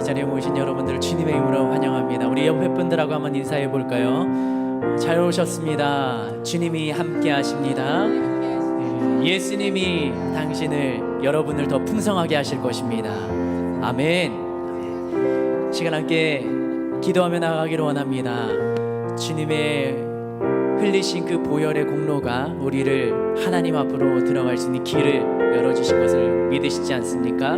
자리에 모이신 여러분들 주님의 이름으로 환영합니다. 우리 옆에 분들하고 한번 인사해 볼까요? 잘 오셨습니다. 주님이 함께 하십니다. 예수님이 당신을, 여러분을 더 풍성하게 하실 것입니다. 아멘. 시간 함께 기도하며 나가기를 원합니다. 주님의 흘리신 그 보혈의 공로가 우리를 하나님 앞으로 들어갈 수 있는 길을 열어주신 것을 믿으시지 않습니까?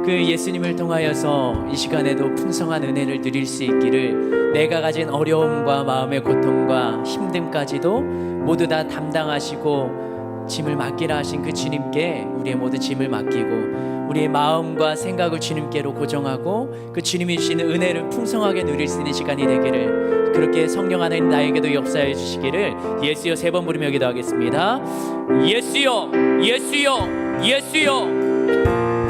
그 예수님을 통하여서 이 시간에도 풍성한 은혜를 누릴 수 있기를, 내가 가진 어려움과 마음의 고통과 힘듦까지도 모두 다 담당하시고 짐을 맡기라 하신 그 주님께 우리의 모든 짐을 맡기고 우리의 마음과 생각을 주님께로 고정하고 그 주님이 주시는 은혜를 풍성하게 누릴 수 있는 시간이 되기를, 그렇게 성령 하나님 나에게도 역사해 주시기를 예수여 3번 부르며 기도하겠습니다. 예수여, 예수여, 예수여.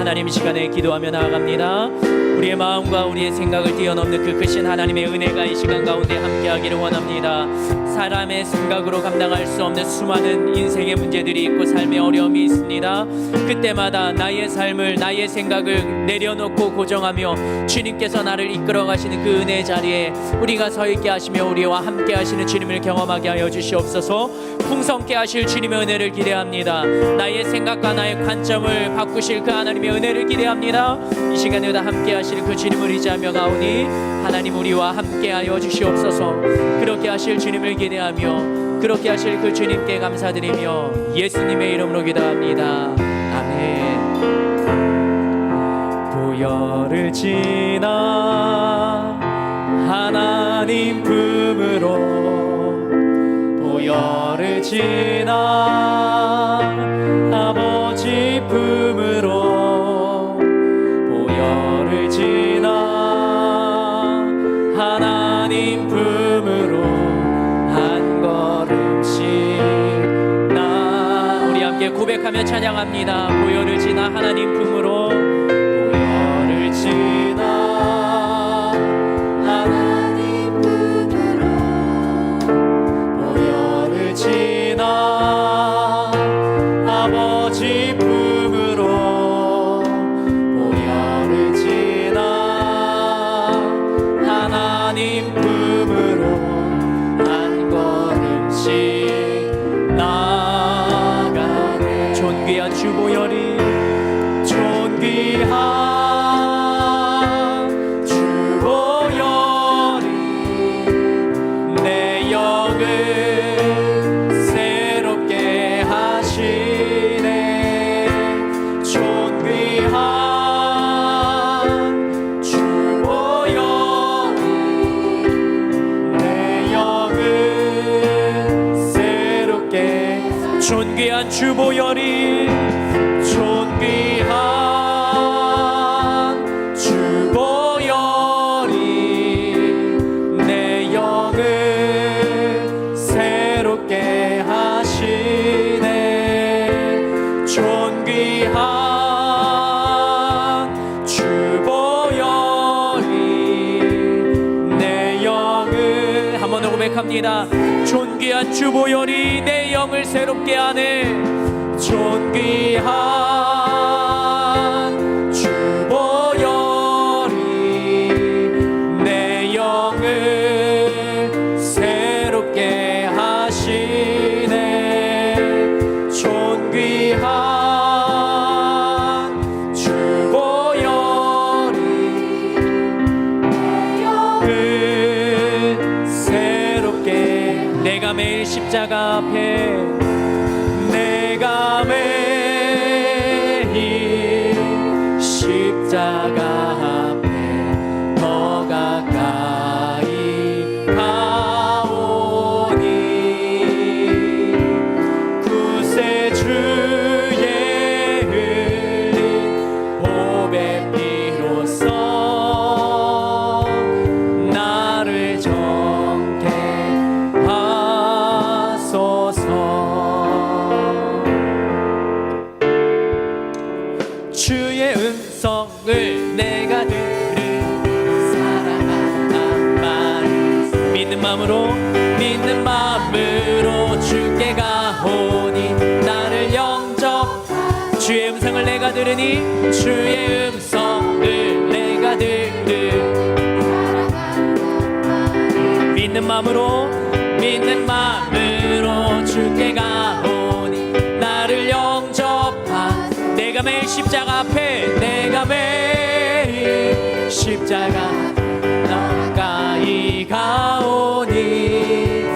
하나님, 이 시간에 기도하며 나아갑니다. 우리의 마음과 우리의 생각을 뛰어넘는 그 크신 하나님의 은혜가 이 시간 가운데 함께하기를 원합니다. 사람의 생각으로 감당할 수 없는 수많은 인생의 문제들이 있고 삶의 어려움이 있습니다. 그때마다 나의 삶을, 나의 생각을 내려놓고 고정하며 주님께서 나를 이끌어 가시는 그 은혜의 자리에 우리가 서 있게 하시며 우리와 함께 하시는 주님을 경험하게 하여 주시옵소서. 풍성케 하실 주님의 은혜를 기대합니다. 나의 생각과 나의 관점을 바꾸실 그 하나님의 은혜를 기대합니다. 이 시간에 다 함께 하실 그 주님을 의지하며 가오니 하나님, 우리와 함께 하여 주시옵소서. 그렇게 하실 주님을 기대하며 그렇게 하실 그 주님께 감사드리며 예수님의 이름으로 기도합니다. 아멘. 보혈을 지나 하나님 품으로, 보혈을 지나 아버지 품으로, 보혈을 지나 하나님 품으로 한 걸음씩 나. 우리 함께 고백하며 찬양합니다. 보혈을 지나 하나님 품으로, 보혈을 지나 하나님 품으로, 보혈을 지나 아버지 품으로, 보혈을 지나 하나님 품으로 한 걸음씩 나아가네. 존귀한 주 보혈이, 존귀한 주 보혈이 내 영을 새롭게 하시네. 존귀한 주 보혈이 내 영을 새롭게. 존귀한 주 보혈이, 존귀한 주 보혈이 내 영을 새롭게 하시네. 존귀한 주 보혈이 내 영을, 한 번 더 고백합니다. 존귀한 주 보혈이 내 영을 새롭게 하네. 존귀한 주 보혈이 내 영을 새롭게 하시네. 존귀한 주 보혈이 내 영을 새롭게. 내가 매일 십자가 앞에, 내가 매일 십자가 앞에 더 가까이 가오니 구세주의 흘린 보배 피로써 나를 정케 하소서. 주의 음성을 내가 들은 사랑한다 말, 믿는 마음으로 주께 가오니 나를 영접. 주의 음성을 내가 들으니, 주의 음성을 내가 들으니 믿는 마음으로 주께 가오니 나를 영접하. 내가 매일 십자가 앞에 내가 매일 십자가 가까이 가오니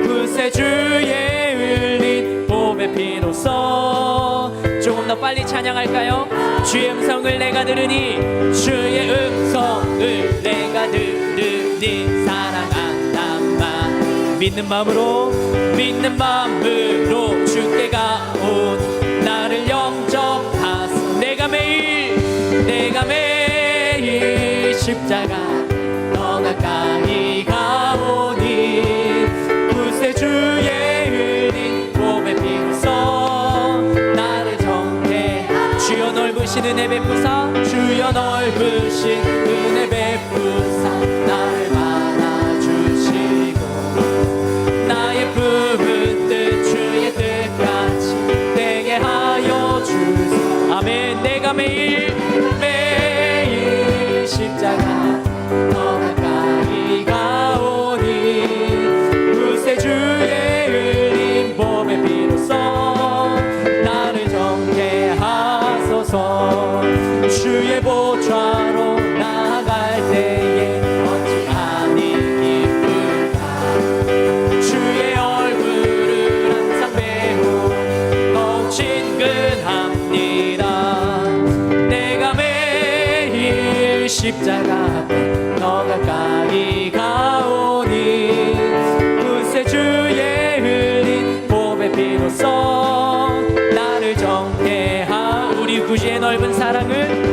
구세주의 흘린 봄의 피로써. 조금 더 빨리 찬양할까요? 주의 음성을 내가 들으니 주의 음성을 내가 들으니 사랑한단 말. 믿는 마음으로 주께 가온 나를 영접하소. 내가 매일 십자가 더 가까이 가오니 구세주의 흘린 봄의 피로써 나를 정케. 주여 넓으신 은혜 베푸사. 주여 넓으신 은혜 베푸사 나를 받아주시고 나의 품은 뜻 주의 뜻같이 되게 하여 주소. 아멘. 내가 매일 십자가 더 가까이 가오니 구세주의 흘린 봄의 피로써 나를 정케 하소서. 주의 보좌로 나아갈 때에 어찌하니 기쁠까. 주의 얼굴을 항상 배우니 더욱 친근합니다. 내가 매일 십자가 앞에 더 가까이 가오니 구세주의 흘린 봄의 피로써 나를 정케 하. 우리 구주의 넓은 사랑을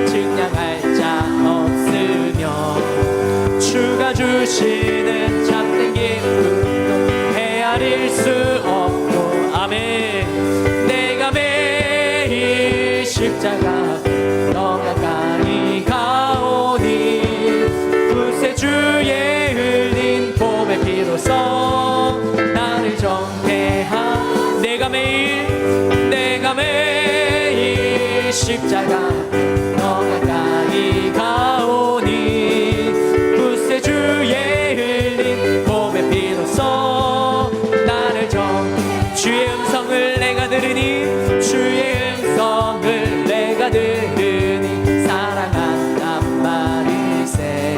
증량할 자 없으며 주가 주시는 참된 기쁨도 헤아릴 수 없고. 아멘. 내가 매일 십자가 더 가까이 가오니 구세주의 흘린 봄의 피로써 나를 정케 하. 내가 매일 십자가 더 가까이 가오니 구세주의 흘린 봄의 피로써 나를 정케. 주의 음성을 내가 들으니 사랑한단 말일세.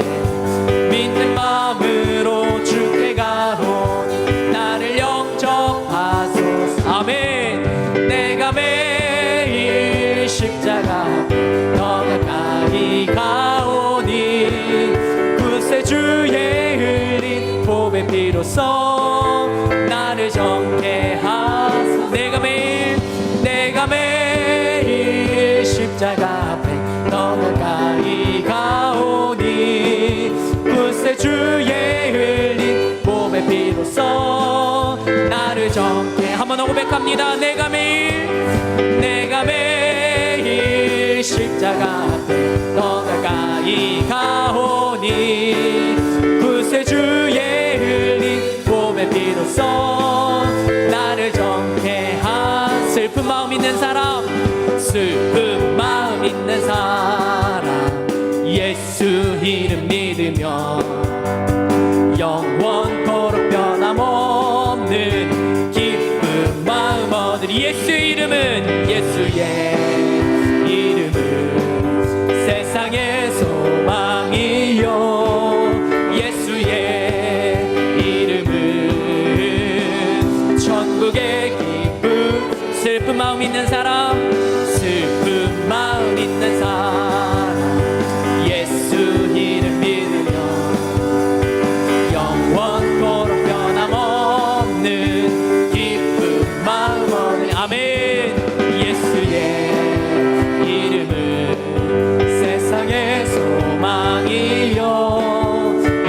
믿는 마음으로 주께 가오니 나를 영접하소서. 아멘. 내가 매일 십자가 더 가까이 가오니 구세주의 흘린 봄의 피로써 나를 정케 하소서. 내가 매일 십자가 앞에 더 가까이 가오니 구세주의 흘린 봄의 피로써 나를 정케. 한번 고백합니다. 내가 매일 십자가 앞에 더 가까이 가오니 구세주의 흘린 봄의 피로써 나를 정케 하. 슬픈 마음 있는 사람 예수 이름 믿으며 영원토록 변함없는 기쁜 마음 얻으리. 예수의 이름은 세상의 소망이요 예수의 이름은 천국의 기쁨. 슬픈 마음 있는 사람 예수 이름 믿으며 영원토록 변함없는 기쁜 마음 얻으리. 아멘. 예수의 이름은 세상의 소망이요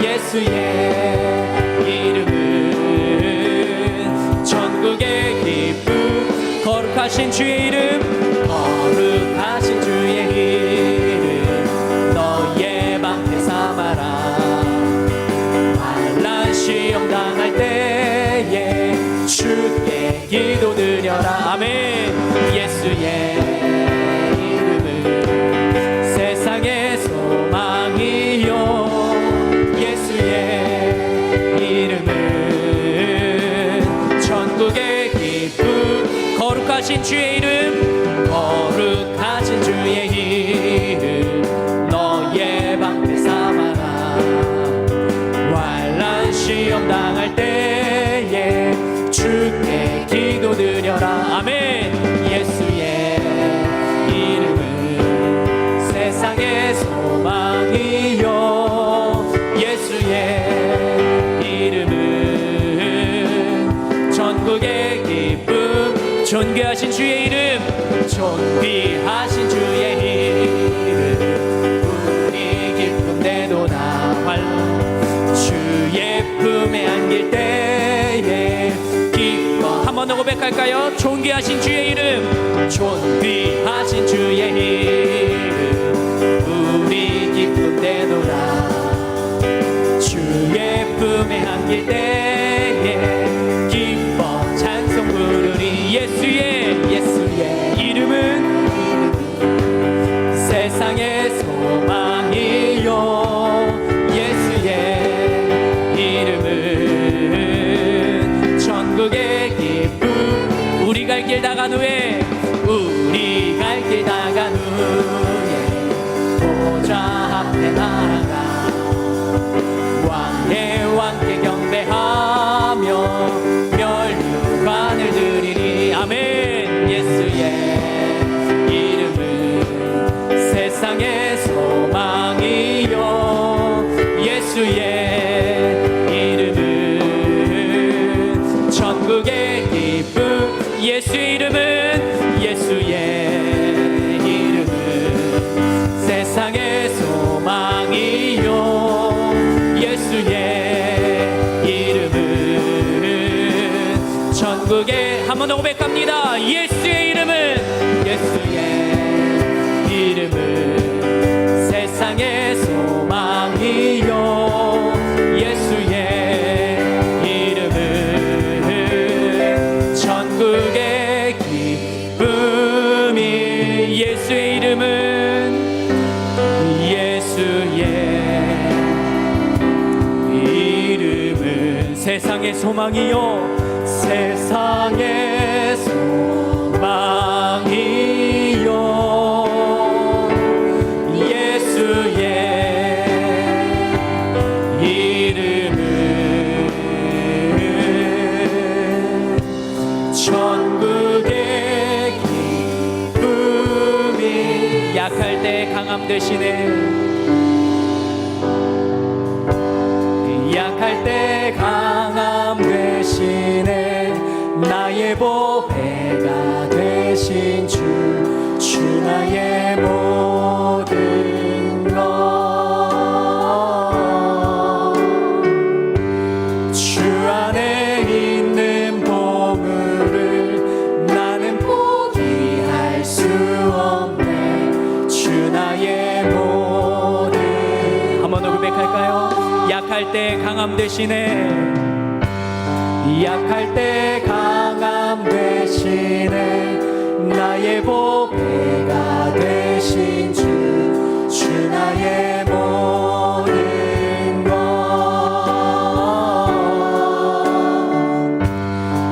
예수의 이름은 천국의 기쁨. 거룩하신 주의 이름 너의 방패 삼아라. 환난 시험 당할 때에 주께 기도 드려라. 아멘. 예수의 이름은 존귀하신 주의 이름, 거룩하신 주의 이름, 너의 방패 삼아라. 환난 시험 당할 때에 주께 기도드려라. 아멘. 예수의 이름은 세상의 소망이요, 예수의 이름은 전국의 기쁨. 존귀하신 주의 이름, 존귀하신 주의 이름, 우리 기쁨 내도다. 주의 품에 안길 때에 기뻐. 한 번 더 고백할까요? 존귀하신 주의 이름, 존귀하신 주의 이름, 우리 기쁨 내도다. 주의 품에 안길 때에 기뻐 찬송 부르리. 예수의 이름은 세상의 소망이요, 예수의 이름은 전국의 기쁨. 우리 갈 길 다간 후에, 우리 갈 길 다간 후에 보좌 앞에 나아가 왕의 왕께 경배하며 멸류관을 드리리. 아멘. 예수의 이름은 세상의 소망이요, 예수의 이름은 전국의 기쁨. 예수의 이름은, 예수의 이름은 세상의 소망이요, 예수의 이름은 전국의. 한 번 더 고백합니다. 예수의 이름은, 예수의 이름은 세상의 소망이요, 예수의 이름은 전국의 기쁨이. 예수의 이름은, 예수의 이름은 세상의 소망이요, 세상의 소망이요, 예수의 이름은 전국의 기쁨이. 약할 때 강함 되시네. 약할 때 강함 되시네. 나의 보배가 되신 주 나의 모든 것. 주 안에 있는 보물을 나는 포기할 수 없네. 주 나의 모든. 한 번 더 고백할까요? 약할 때 강함 되시네. 약할 때 강함 되시네. 나의 보배가 되신 주 나의 모든 것.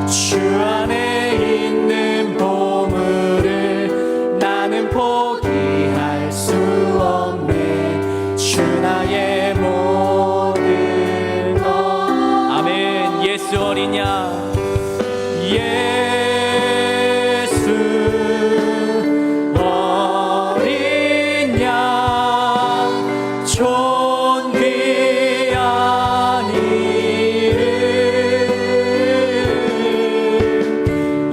주 안에 있는 보물을 나는 포기할 수 없네. 주 나의 모든 것. 아멘. 예수 어린 양, 예수 어린 양, 존귀한 이름.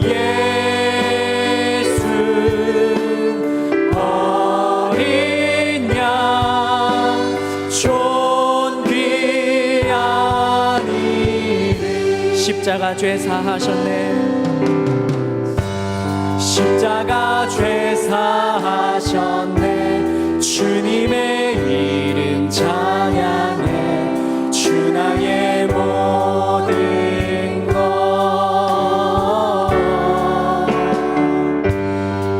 예수 어린 양, 존귀한 이름. 십자가 죄 사하셨네. 십자가 죄 사하셨네. 주님의 이름 찬양해. 주 나의 모든 것.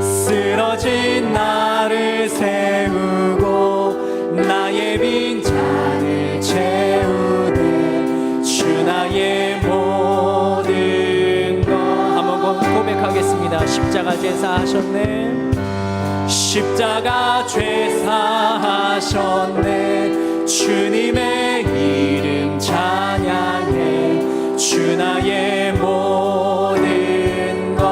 쓰러진 나를 세우고 나의 빈잔을 채우네. 주 나의 모든 것. 한번 고백하고 기도하겠습니다. 십자가 제사하셨네, 십자가 죄사하셨네, 주님의 이름 찬양해, 주 나의 모든 것,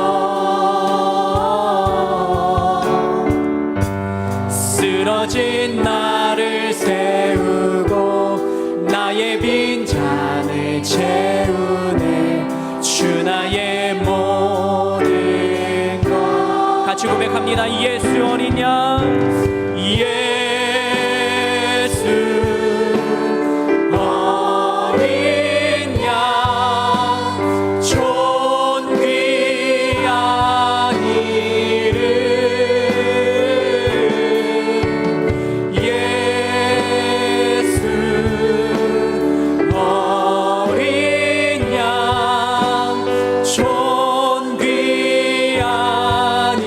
쓰러진 나를 세우고 나의 빈잔을 채우네, 주 나의 모든 것. 같이 고백합니다. 예수 어린 양, 예수 어린 양, 존귀한 이름, 예수 어린 양, 존귀한 이름,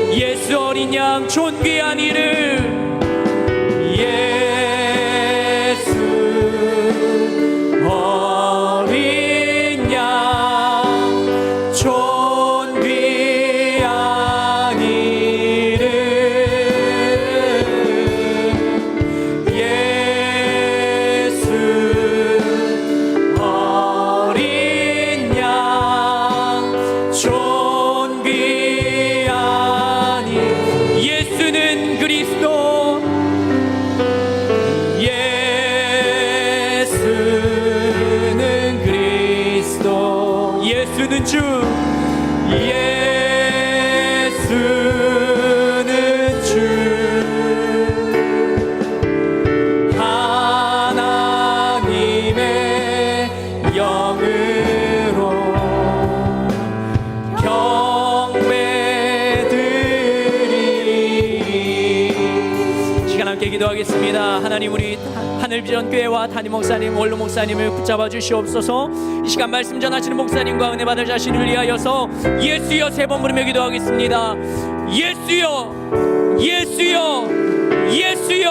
예수 어린 양, 존귀한 이름, 예수 어린 양, 존귀한 이름, 예수 어린 양, 존귀한 이름. 예수는 그리스도, 예수는 그리스도, 예수는 주, 예수는 주, 하나님의 영으로 경배드리. 시간 함께 기도하겠습니다. 하나님, 우리 하늘비전교회와 담임 목사님, 원로 목사님을 붙잡아 주시옵소서. 이 시간 말씀 전하시는 목사님과 은혜 받을 자신을 위하여서 예수여 세 번 부르며 기도하겠습니다. 예수여, 예수여, 예수여.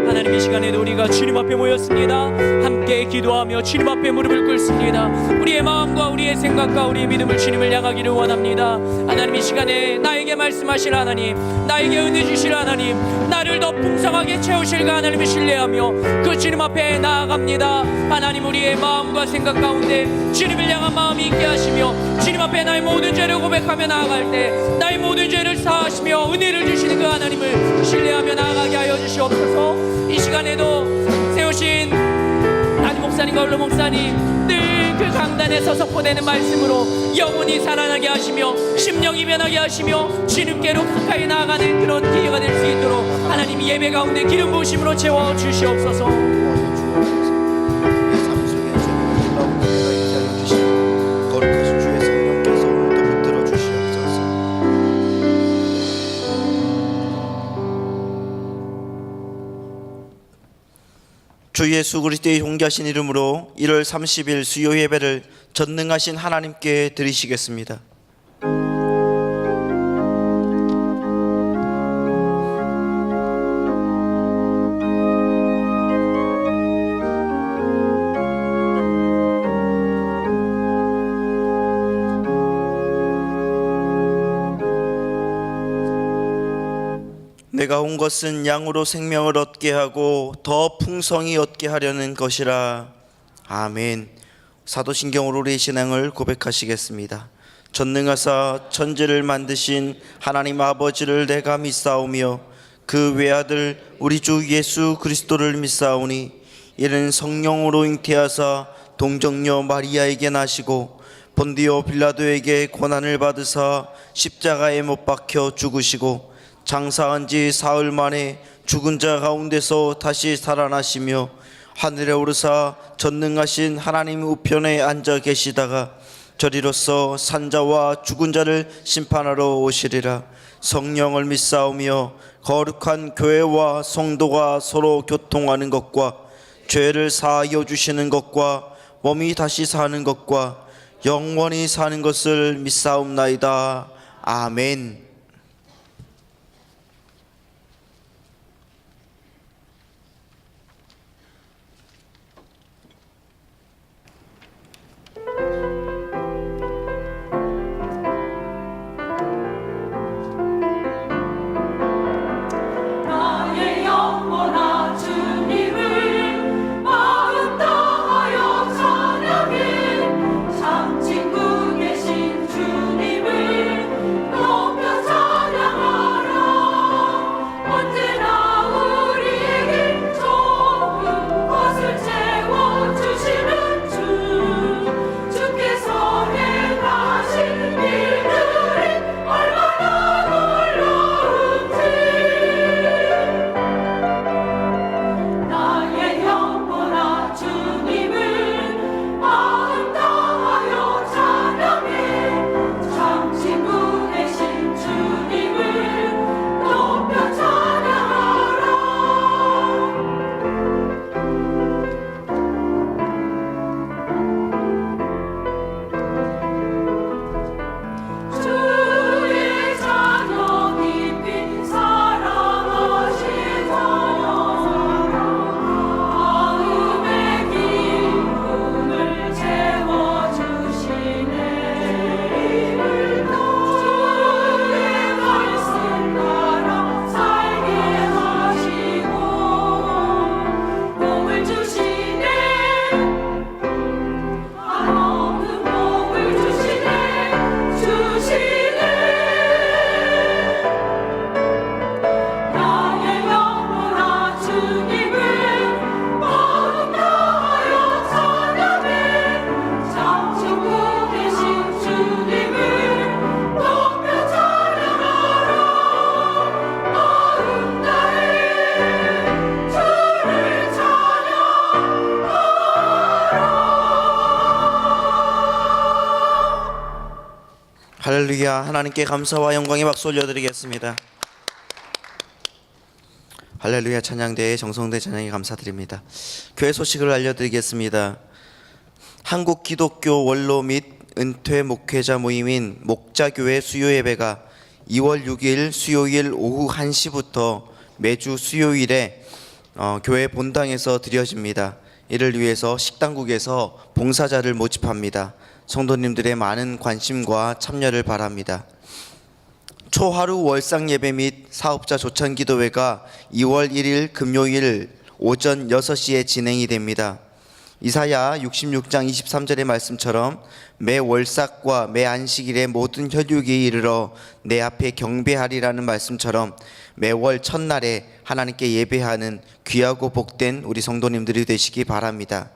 하나님, 이 시간에도 우리가 주님 앞에 모였습니다. 함께 기도하며 주님 앞에 무릎을 꿇습니다. 우리의 마음과 우리의 생각과 우리의 믿음을 주님을 향하기를 원합니다. 하나님, 이 시간에 나에게 말씀하실 하나님, 나에게 은혜 주실 하나님, 나를 더 풍성하게 채우실 그 하나님을 신뢰하며 그 주님 앞에 나아갑니다. 하나님, 우리의 마음과 생각 가운데 주님을 향한 마음이 있게 하시며 주님 앞에 나의 모든 죄를 고백하며 나아갈 때 나의 모든 죄를 사하시며 은혜를 주시는 그 하나님을 신뢰하며 나아가게 하여 주시옵소서. 이 시간에도 세우신 담임 목사님과 원로 목사님 늘 그 강단에 서서 보내는 말씀으로 영혼이 살아나게 하시며 심령이 변하게 하시며 주님께로 가까이 나아가는 그런 기회가 될 수 있도록 하나님 예배 가운데 기름 부으심으로 채워 주시옵소서. 주 예수 그리스도의 존귀하신 이름으로 1월 30일 수요 예배를 전능하신 하나님께 드리시겠습니다. 내가 온 것은 양으로 생명을 얻게 하고 더 풍성히 얻게 하려는 것이라. 아멘. 사도신경으로 우리의 신앙을 고백하시겠습니다. 전능하사 천지를 만드신 하나님 아버지를 내가 믿사오며 그 외아들 우리 주 예수 그리스도를 믿사오니 이는 성령으로 잉태하사 동정녀 마리아에게 나시고 본디오 빌라도에게 고난을 받으사 십자가에 못 박혀 죽으시고 장사한 지 사흘 만에 죽은 자 가운데서 다시 살아나시며 하늘에 오르사 전능하신 하나님 우편에 앉아 계시다가 저리로서 산자와 죽은 자를 심판하러 오시리라. 성령을 믿사오며 거룩한 교회와 성도가 서로 교통하는 것과 죄를 사하여 주시는 것과 몸이 다시 사는 것과 영원히 사는 것을 믿사옵나이다. 아멘. 할렐루야. 하나님께 감사와 영광의 박수 올려드리겠습니다. 할렐루야. 찬양대의 정성대 찬양에 감사드립니다. 교회 소식을 알려드리겠습니다. 한국 기독교 원로 및 은퇴 목회자 모임인 목자교회 수요예배가 2월 6일 수요일 오후 1시부터 매주 수요일에 교회 본당에서 드려집니다. 이를 위해서 식당국에서 봉사자를 모집합니다. 성도님들의 많은 관심과 참여를 바랍니다. 초하루 월상 예배 및 사업자 조찬 기도회가 2월 1일 금요일 오전 6시에 진행이 됩니다. 이사야 66장 23절의 말씀처럼 매 월삭과 매 안식일에 모든 혈육이 이르러 내 앞에 경배하리라는 말씀처럼 매월 첫날에 하나님께 예배하는 귀하고 복된 우리 성도님들이 되시기 바랍니다.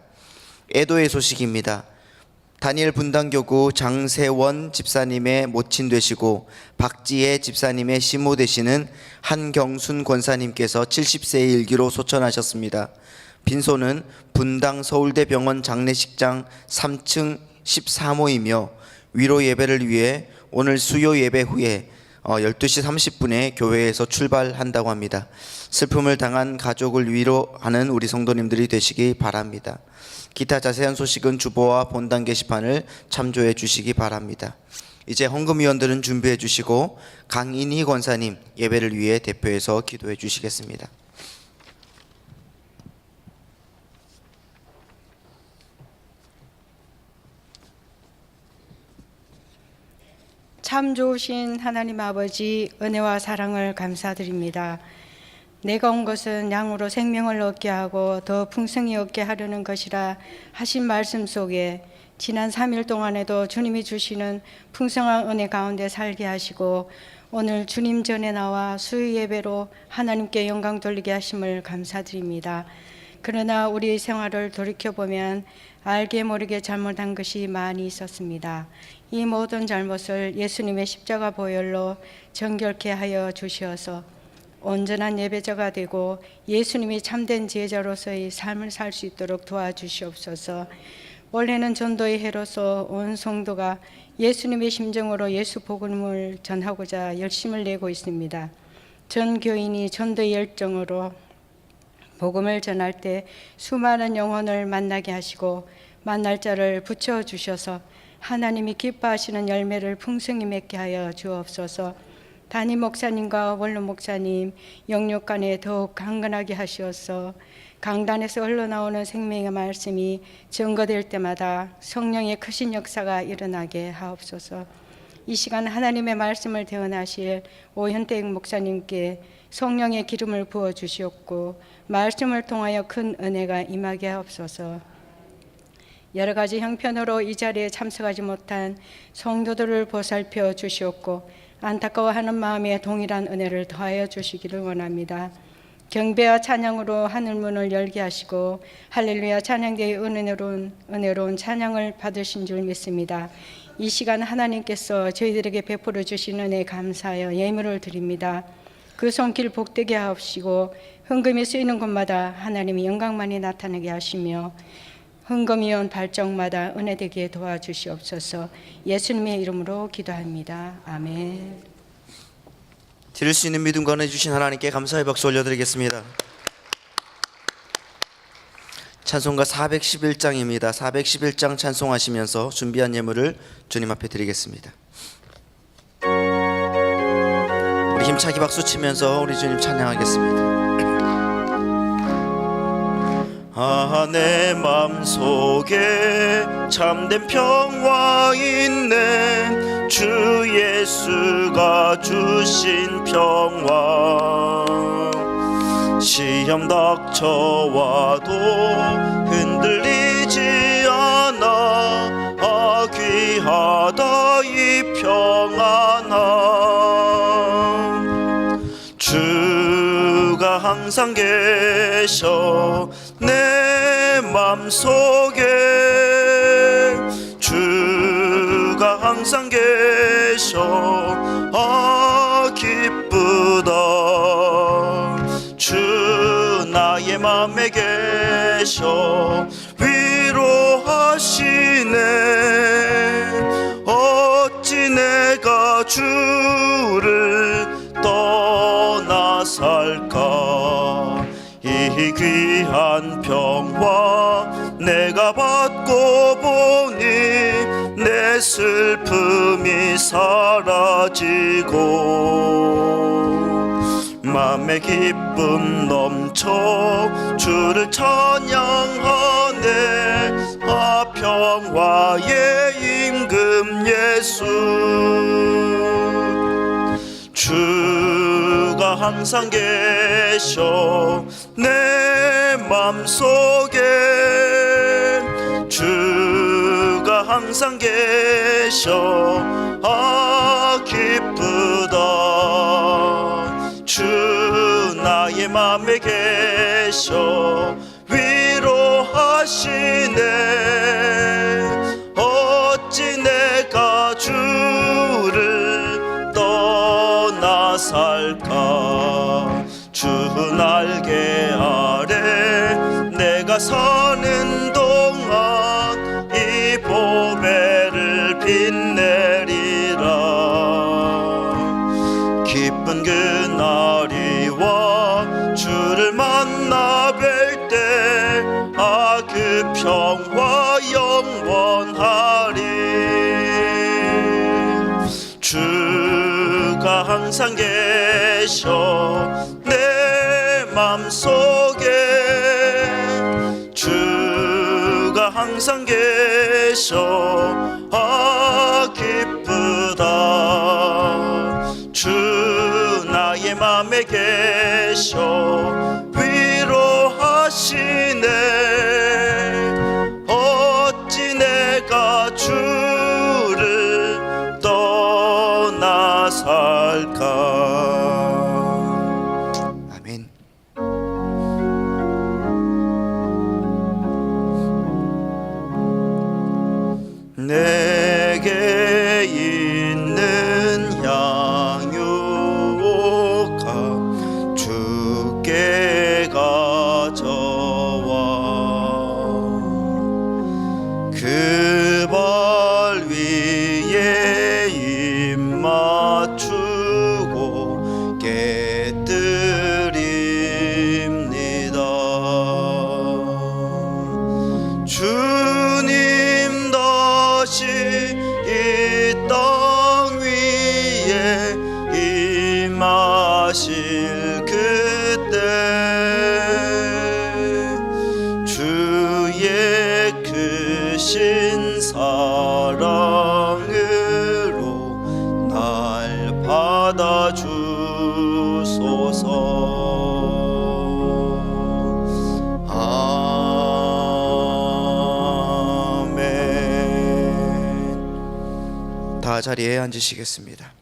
애도의 소식입니다. 다니엘 분당교구 장세원 집사님의 모친 되시고 박지혜 집사님의 시모 되시는 한경순 권사님께서 70세의 일기로 소천하셨습니다. 빈소는 분당 서울대병원 장례식장 3층 14호이며 위로 예배를 위해 오늘 수요 예배 후에 12시 30분에 교회에서 출발한다고 합니다. 슬픔을 당한 가족을 위로하는 우리 성도님들이 되시기 바랍니다. 기타 자세한 소식은 주보와 본당 게시판을 참조해 주시기 바랍니다. 이제 헌금위원들은 준비해 주시고 강인희 권사님 예배를 위해 대표해서 기도해 주시겠습니다. 참 좋으신 하나님 아버지, 은혜와 사랑을 감사드립니다. 내가 온 것은 양으로 생명을 얻게 하고 더 풍성히 얻게 하려는 것이라 하신 말씀 속에 지난 3일 동안에도 주님이 주시는 풍성한 은혜 가운데 살게 하시고 오늘 주님 전에 나와 수요 예배로 하나님께 영광 돌리게 하심을 감사드립니다. 그러나 우리의 생활을 돌이켜보면 알게 모르게 잘못한 것이 많이 있었습니다. 이 모든 잘못을 예수님의 십자가 보혈로 정결케 하여 주시어서 온전한 예배자가 되고 예수님이 참된 제자로서의 삶을 살 수 있도록 도와주시옵소서. 원래는 전도의 해로서 온 성도가 예수님의 심정으로 예수 복음을 전하고자 열심을 내고 있습니다. 전 교인이 전도의 열정으로 복음을 전할 때 수많은 영혼을 만나게 하시고 만날 자를 붙여주셔서 하나님이 기뻐하시는 열매를 풍성히 맺게 하여 주옵소서. 담임 목사님과 원로 목사님 영육간에 더욱 강건하게 하시어서 강단에서 흘러나오는 생명의 말씀이 증거될 때마다 성령의 크신 역사가 일어나게 하옵소서. 이 시간 하나님의 말씀을 대언하실 오현택 목사님께 성령의 기름을 부어주시옵고 말씀을 통하여 큰 은혜가 임하게 하옵소서. 여러 가지 형편으로 이 자리에 참석하지 못한 성도들을 보살펴 주시옵고 안타까워하는 마음에 동일한 은혜를 더하여 주시기를 원합니다. 경배와 찬양으로 하늘문을 열게 하시고 할렐루야 찬양대의 은혜로운 찬양을 받으신 줄 믿습니다. 이 시간 하나님께서 저희들에게 베풀어 주신 은혜에 감사하여 예물을 드립니다. 그 손길 복되게 하옵시고 헌금이 쓰이는 곳마다 하나님의 영광만이 나타나게 하시며 헌금위원 발정마다 은혜되게 도와주시옵소서. 예수님의 이름으로 기도합니다. 아멘. 드릴 수 있는 믿음과 은혜 주신 하나님께 감사의 박수 올려드리겠습니다. 찬송가 411장입니다. 411장 찬송하시면서 준비한 예물을 주님 앞에 드리겠습니다. 우리 힘차게 박수 치면서 우리 주님 찬양하겠습니다. 내 맘속에 참된 평화 있네, 주 예수가 주신 평화. 시험 닥쳐와도 흔들리지 않아, 귀하다 이 평안함. 주가 항상 계셔 내 맘속에, 주가 항상 계셔 기쁘다. 주 나의 맘에 계셔 위로하시네. 어찌 내가 주를 떠나 살까? 이 귀한 평화 내가 받고 보니 내 슬픔이 사라지고 맘에 기쁨 넘쳐 주를 찬양하네. 아, 평화의 임금 예수, 주가 항상 계셔 내 맘속에. 주가 항상 계셔 아 기쁘다. 주 나의 맘에 계셔 위로하시네. 어찌 내가 주를 떠나 살까? 주 날개 아래 내가 사는 동안 이 보배를 빛내리라. 기쁜 그날이 와 주를 만나 뵐 때 아 그 평화 영원하리. 주가 항상 계셔 내 맘속에. 주가 항상 계셔 아 기쁘다. 주 나의 맘에 계셔 위로하시네. 어찌 내가 주를 떠나 살까? 아멘. 내게 있는 양육가 주께 가져와. 그 발 위에 입 맞추고 깨뜨립니다. 주님 다시 이 땅 위에 임하실 그때 주의 크신 사랑으로 날 받아주소서. 아멘. 다 자리에 앉으시겠습니다.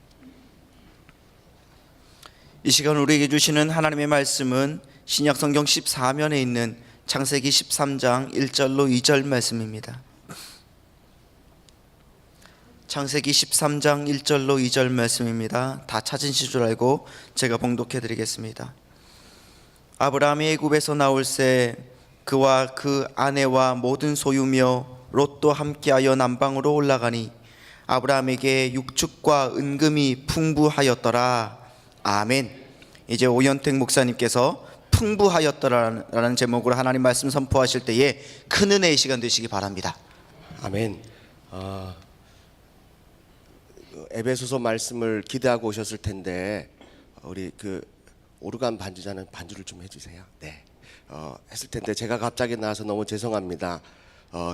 이 시간 우리에게 주시는 하나님의 말씀은 신약성경 14면에 있는 창세기 13장 1절로 2절 말씀입니다. 창세기 13장 1절로 2절 말씀입니다. 다 찾으실 줄 알고 제가 봉독해 드리겠습니다. 아브라함이 애굽에서 나올새 그와 그 아내와 모든 소유며 롯도 함께하여 남방으로 올라가니 아브라함에게 육축과 은금이 풍부하였더라. 아멘. 이제 오현택 목사님께서 풍부하였더라라는 제목으로 하나님 말씀 선포하실 때에 큰 은혜의 시간 되시기 바랍니다. 아멘. 에베소서 말씀을 기대하고 오셨을 텐데 우리 그 오르간 반주자는 반주를 좀 해주세요. 네. 했을 텐데 제가 갑자기 나와서 너무 죄송합니다.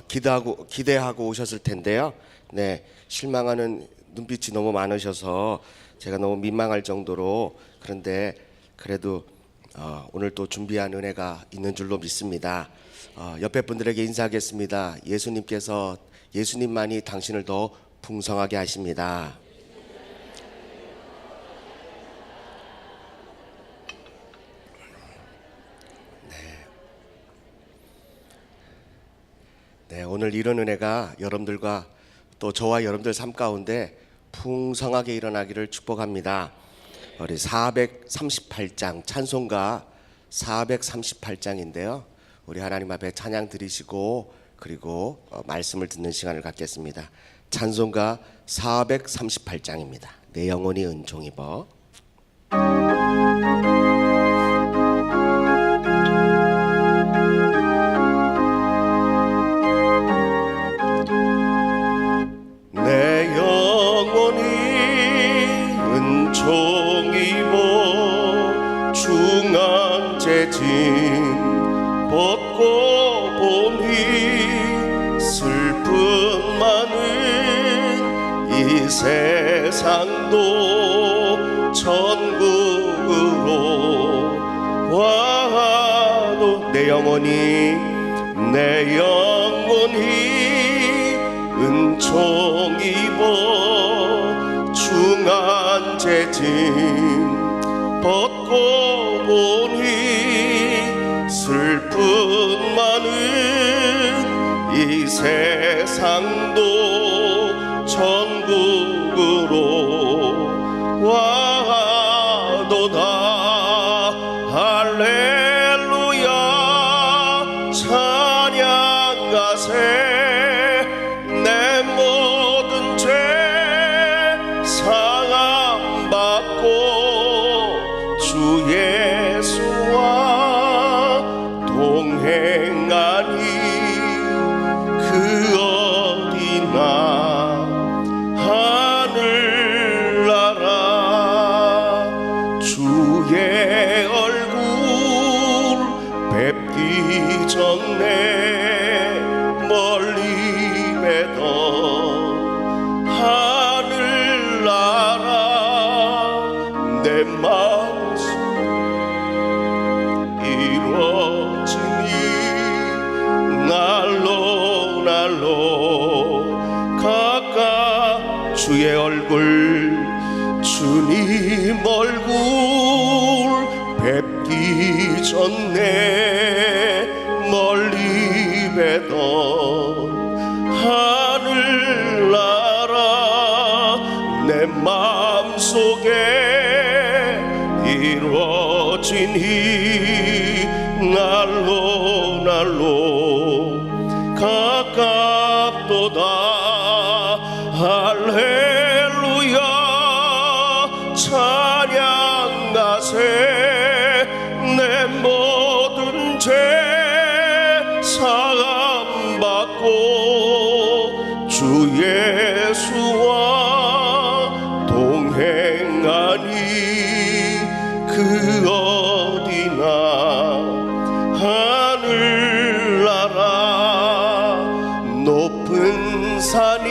기대하고 오셨을 텐데요. 네, 실망하는 눈빛이 너무 많으셔서 제가 너무 민망할 정도로. 그런데 그래도 오늘 또 준비한 은혜가 있는 줄로 믿습니다. 옆에 분들에게 인사하겠습니다. 예수님만이 당신을 더 풍성하게 하십니다. 네, 오늘 이런 은혜가 여러분들과 또 저와 여러분들 삶 가운데 풍성하게 일어나기를 축복합니다. 우리 438장 찬송가 438장인데요. 우리 하나님 앞에 찬양 드리시고 그리고 말씀을 듣는 시간을 갖겠습니다. 찬송가 438장입니다. 내 영혼이 은총 입어. 내 영혼이 은총 입어 중앙재진 벗고 보니 슬픔 많은 이 세상도 천국으로 와도 내 영혼이 은총 입어 중한재짐 벗고 보니 슬픔 많은 이 세상도 천국으로 와도다. 할렐루야 찬양하세. 내 모든 죄 사함받고 주 예수와 동행하니 그 어디나 하늘나라. 주의 얼굴 뵙기 전에 멀리 뵈던 하늘나라 내 마음속 이루어지니 날로 가까 주의 얼굴 주님 얼굴 뵙기 전에 멀리 뵈던 하늘나라 내 마음속에 이루어지니 날로 가깝도다. 할렐루야 찬양하세. 내 모든 죄 사함받고 주 예수와 동행하니 그 어디나 하늘나라. 높은 산이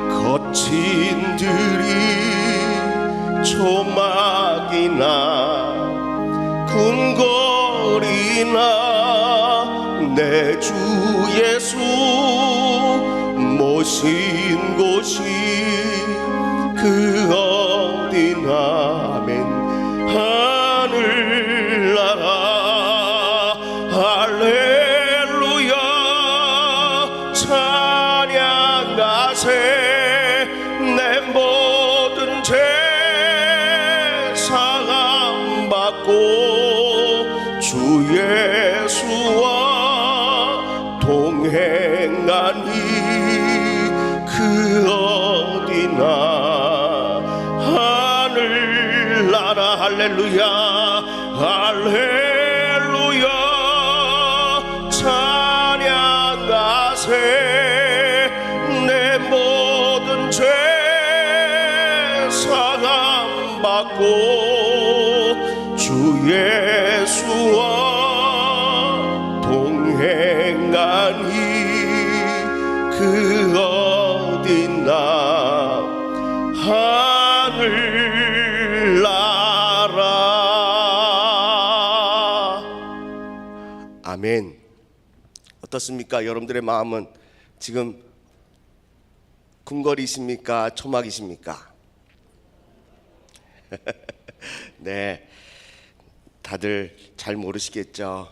거친 들이 조막이나 궁궐이나 내 주 예수 모신 곳이 그 어디나. 아멘. 하늘나라 할렐루야 찬양하세. 내 모든 죄 사함받고 주 예수와 동행하니 그 어디나 하늘나라. 할렐루야 할렐루야 찬양하세. 내 모든 죄 사함받고 주 예수와 동행하니 그 어디나 하늘나라. 아멘. 어떻습니까? 여러분들의 마음은 지금 궁궐이십니까? 초막이십니까? 네, 다들 잘 모르시겠죠.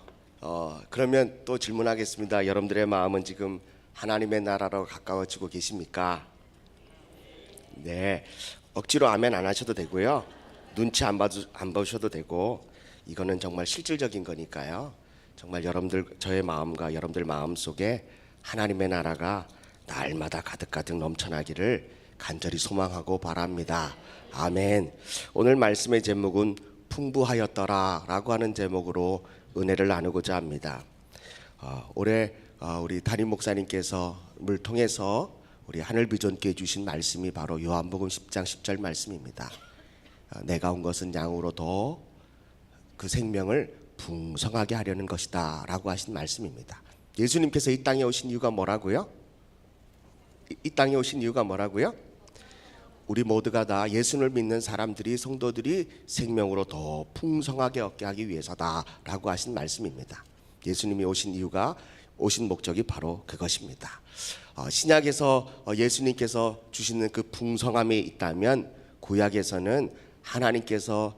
그러면 또 질문하겠습니다. 여러분들의 마음은 지금 하나님의 나라로 가까워지고 계십니까? 네, 억지로 아멘 안 하셔도 되고요. 눈치 안 보셔도 되고, 이거는 정말 실질적인 거니까요. 정말 여러분들, 저의 마음과 여러분들 마음 속에 하나님의 나라가 날마다 가득가득 넘쳐나기를 간절히 소망하고 바랍니다. 아멘. 오늘 말씀의 제목은 풍부하였더라 라고 하는 제목으로 은혜를 나누고자 합니다. 올해 우리 담임 목사님께서를 통해서 우리 하늘비전교회 주신 말씀이 바로 요한복음 10장 10절 말씀입니다. 내가 온 것은 양으로 더 그 생명을 풍성하게 하려는 것이다 라고 하신 말씀입니다. 예수님께서 이 땅에 오신 이유가 뭐라고요? 이 땅에 오신 이유가 뭐라고요? 우리 모두가 다 예수를 믿는 사람들이, 성도들이 생명으로 더 풍성하게 얻게 하기 위해서다 라고 하신 말씀입니다. 예수님이 오신 이유가, 오신 목적이 바로 그것입니다. 신약에서 예수님께서 주시는 그 풍성함이 있다면, 구약에서는 하나님께서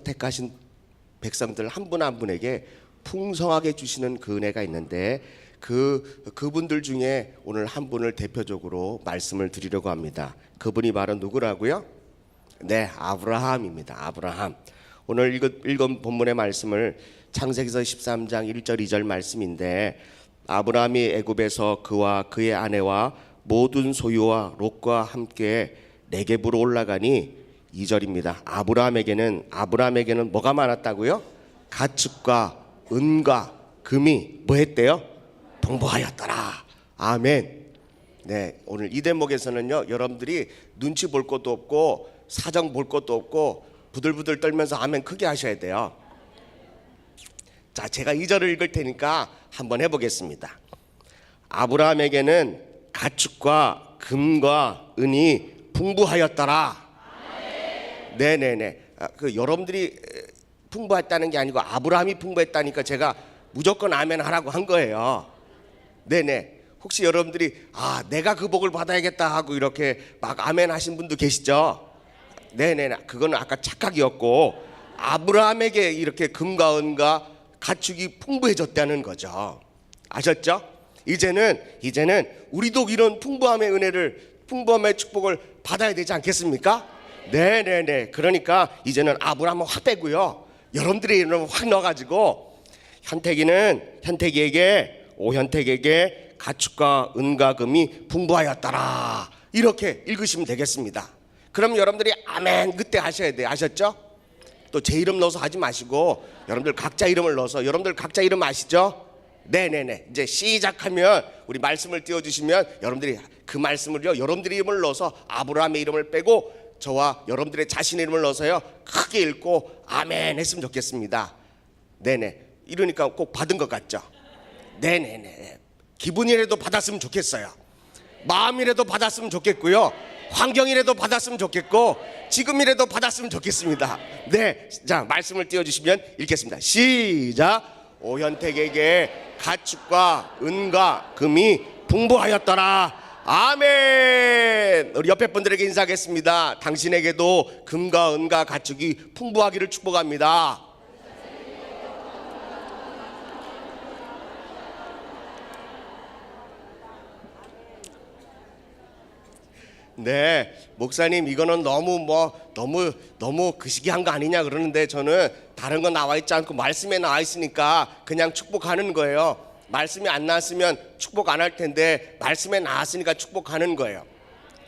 택하신 백성들 한 분 한 분에게 풍성하게 주시는 그 은혜가 있는데, 그분들 중에 오늘 한 분을 대표적으로 말씀을 드리려고 합니다. 그분이 바로 누구라고요? 네, 아브라함입니다. 아브라함. 오늘 읽은 본문의 말씀을 창세기서 13장 1절 2절 말씀인데, 아브라함이 애굽에서 그와 그의 아내와 모든 소유와 롯과 함께 네겝으로 올라가니, 2절입니다. 아브라함에게는 뭐가 많았다고요? 가축과 은과 금이 뭐 했대요? 풍부하였더라. 아멘. 네, 오늘 이 대목에서는요, 여러분들이 눈치 볼 것도 없고 사정 볼 것도 없고 부들부들 떨면서 아멘 크게 하셔야 돼요. 자, 제가 2절을 읽을 테니까 한번 해보겠습니다. 아브라함에게는 가축과 금과 은이 풍부하였더라. 네네네. 여러분들이 풍부했다는 게 아니고 아브라함이 풍부했다니까 제가 무조건 아멘 하라고 한 거예요. 네네. 혹시 여러분들이 내가 그 복을 받아야겠다 하고 이렇게 막 아멘 하신 분도 계시죠? 네네. 그거는 아까 착각이었고, 아브라함에게 이렇게 금과 은과 가축이 풍부해졌다는 거죠. 아셨죠? 이제는 우리도 이런 풍부함의 은혜를, 풍부함의 축복을 받아야 되지 않겠습니까? 네네네. 그러니까 이제는 아브라함은 확 빼고요, 여러분들의 이름을 확 넣어가지고 오현택에게 가축과 은과 금이 풍부하였더라, 이렇게 읽으시면 되겠습니다. 그럼 여러분들이 아멘 그때 하셔야 돼요. 아셨죠? 또 제 이름 넣어서 하지 마시고 여러분들 각자 이름을 넣어서, 여러분들 각자 이름 아시죠? 네네네. 이제 시작하면 우리 말씀을 띄워주시면 여러분들이 그 말씀을요, 여러분들의 이름을 넣어서 아브라함의 이름을 빼고 저와 여러분들의 자신의 이름을 넣어서요 크게 읽고 아멘 했으면 좋겠습니다. 네네. 이러니까 꼭 받은 것 같죠? 네네네. 기분이라도 받았으면 좋겠어요. 마음이라도 받았으면 좋겠고요, 환경이라도 받았으면 좋겠고, 지금이라도 받았으면 좋겠습니다. 네, 자 말씀을 띄워주시면 읽겠습니다. 시작. 오현택에게 가축과 은과 금이 풍부하였더라. 아멘. 우리 옆에 분들에게 인사하겠습니다. 당신에게도 금과 은과 가축이 풍부하기를 축복합니다. 네, 목사님 이거는 너무 그시기한 거 아니냐 그러는데, 저는 다른 거 나와 있지 않고 말씀에 나와 있으니까 그냥 축복하는 거예요. 말씀이 안 나왔으면 축복 안 할 텐데 말씀에 나왔으니까 축복하는 거예요.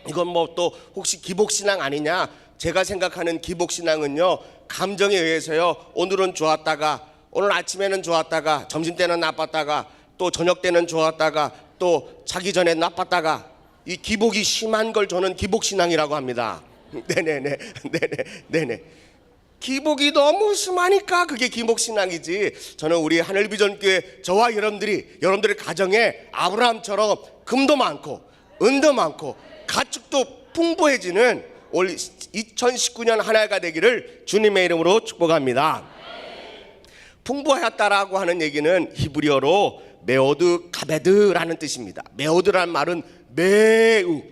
이건 또 혹시 기복신앙 아니냐? 제가 생각하는 기복신앙은요, 감정에 의해서요, 오늘은 좋았다가, 오늘 아침에는 좋았다가, 점심때는 나빴다가, 또 저녁 때는 좋았다가, 또 자기 전에 나빴다가, 이 기복이 심한 걸 저는 기복신앙이라고 합니다. 네네네. 기복이 너무 심하니까 그게 기복신앙이지, 저는 우리 하늘비전교회 저와 여러분들의 가정에 아브라함처럼 금도 많고 은도 많고 가축도 풍부해지는 올 2019년 한 해가 되기를 주님의 이름으로 축복합니다. 풍부하였다라고 하는 얘기는 히브리어로 메오드 가베드라는 뜻입니다. 메오드라는 말은 매우,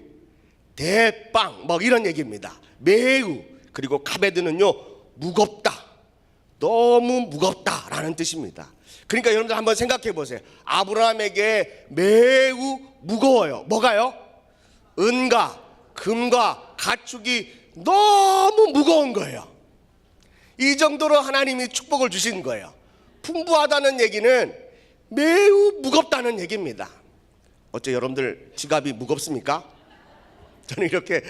대빵 이런 얘기입니다. 매우. 그리고 가베드는요, 무겁다, 너무 무겁다라는 뜻입니다. 그러니까 여러분들 한번 생각해 보세요. 아브라함에게 매우 무거워요. 뭐가요? 은과 금과 가축이 너무 무거운 거예요. 이 정도로 하나님이 축복을 주신 거예요. 풍부하다는 얘기는 매우 무겁다는 얘기입니다. 어째 여러분들 지갑이 무겁습니까? 저는 이렇게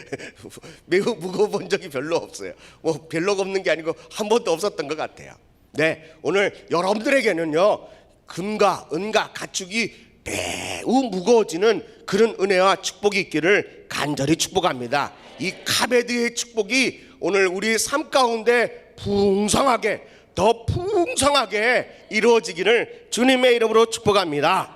매우 무거워본 적이 별로 없어요. 뭐 별로가 없는 게 아니고 한 번도 없었던 것 같아요. 네, 오늘 여러분들에게는요, 금과 은과 가축이 매우 무거워지는 그런 은혜와 축복이 있기를 간절히 축복합니다. 이 카베드의 축복이 오늘 우리 삶 가운데 풍성하게, 더 풍성하게 이루어지기를 주님의 이름으로 축복합니다.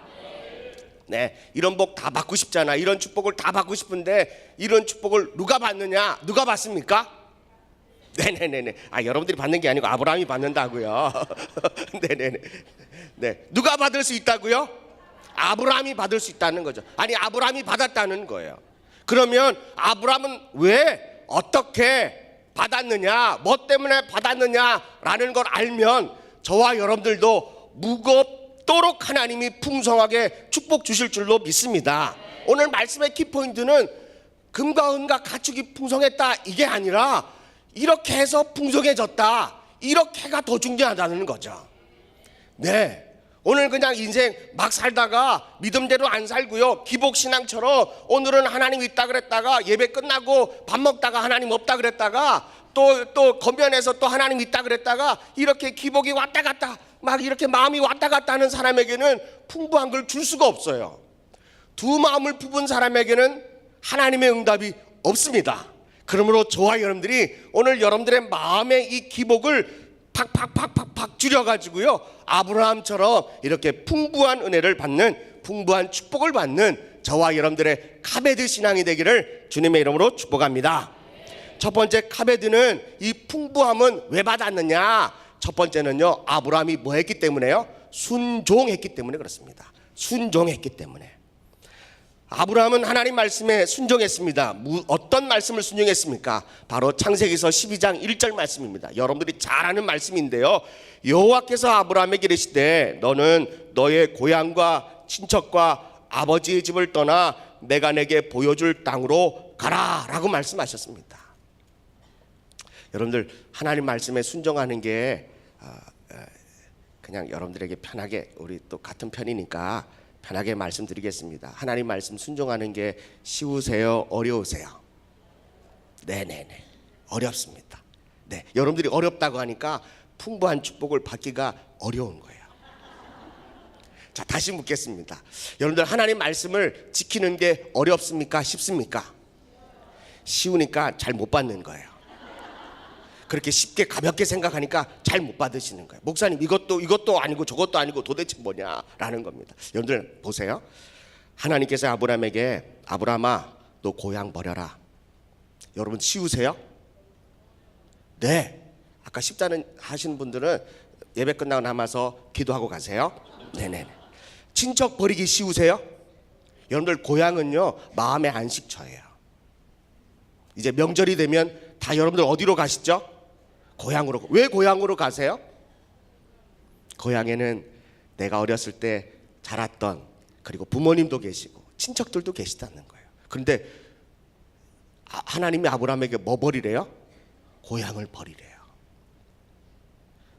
네, 이런 복 다 받고 싶잖아. 이런 축복을 다 받고 싶은데 이런 축복을 누가 받느냐? 누가 받습니까? 네네네네. 여러분들이 받는 게 아니고 아브라함이 받는다고요. 네네네. 네, 누가 받을 수 있다고요? 아브라함이 받을 수 있다는 거죠. 아니, 아브라함이 받았다는 거예요. 그러면 아브라함은 왜 어떻게 받았느냐, 뭐 때문에 받았느냐라는 걸 알면 저와 여러분들도 무겁도록 하나님이 풍성하게 축복 주실 줄로 믿습니다. 오늘 말씀의 키포인트는 금과 은과 가축이 풍성했다 이게 아니라 이렇게 해서 풍성해졌다, 이렇게가 더 중요하다는 거죠. 네, 오늘 그냥 인생 막 살다가 믿음대로 안 살고요, 기복신앙처럼 오늘은 하나님 있다 그랬다가 예배 끝나고 밥 먹다가 하나님 없다 그랬다가 또 건변해서 또 하나님 있다 그랬다가 이렇게 기복이 왔다 갔다 막 이렇게 마음이 왔다 갔다 하는 사람에게는 풍부한 걸 줄 수가 없어요. 두 마음을 품은 사람에게는 하나님의 응답이 없습니다. 그러므로 저와 여러분들이 오늘 여러분들의 마음의 이 기복을 팍팍팍팍팍 줄여가지고요, 아브라함처럼 이렇게 풍부한 은혜를 받는, 풍부한 축복을 받는 저와 여러분들의 카베드 신앙이 되기를 주님의 이름으로 축복합니다. 첫 번째 카베드는, 이 풍부함은 왜 받았느냐? 첫 번째는요, 아브라함이 뭐 했기 때문에요? 순종했기 때문에 그렇습니다. 순종했기 때문에. 아브라함은 하나님 말씀에 순종했습니다. 어떤 말씀을 순종했습니까? 바로 창세기서 12장 1절 말씀입니다. 여러분들이 잘 아는 말씀인데요, 여호와께서 아브라함에게 이르시되 너는 너의 고향과 친척과 아버지의 집을 떠나 내가 내게 보여줄 땅으로 가라 라고 말씀하셨습니다. 여러분들, 하나님 말씀에 순종하는 게 그냥 여러분들에게 편하게, 우리 또 같은 편이니까 편하게 말씀드리겠습니다. 하나님 말씀 순종하는 게 쉬우세요? 어려우세요? 네네네, 어렵습니다. 네, 여러분들이 어렵다고 하니까 풍부한 축복을 받기가 어려운 거예요. 자, 다시 묻겠습니다. 여러분들, 하나님 말씀을 지키는 게 어렵습니까? 쉽습니까? 쉬우니까 잘 못 받는 거예요. 그렇게 쉽게 가볍게 생각하니까 잘 못 받으시는 거예요. 목사님, 이것도 아니고 저것도 아니고 도대체 뭐냐라는 겁니다. 여러분들 보세요. 하나님께서 아브라함에게 아브라함아 너 고향 버려라. 여러분 쉬우세요? 네. 아까 쉽다는 하시는 분들은 예배 끝나고 남아서 기도하고 가세요. 네네. 친척 버리기 쉬우세요? 여러분들 고향은요 마음의 안식처예요. 이제 명절이 되면 다 여러분들 어디로 가시죠? 고향으로. 왜 고향으로 가세요? 고향에는 내가 어렸을 때 자랐던, 그리고 부모님도 계시고 친척들도 계시다는 거예요. 그런데 하나님이 아브라함에게 뭐 버리래요? 고향을 버리래요.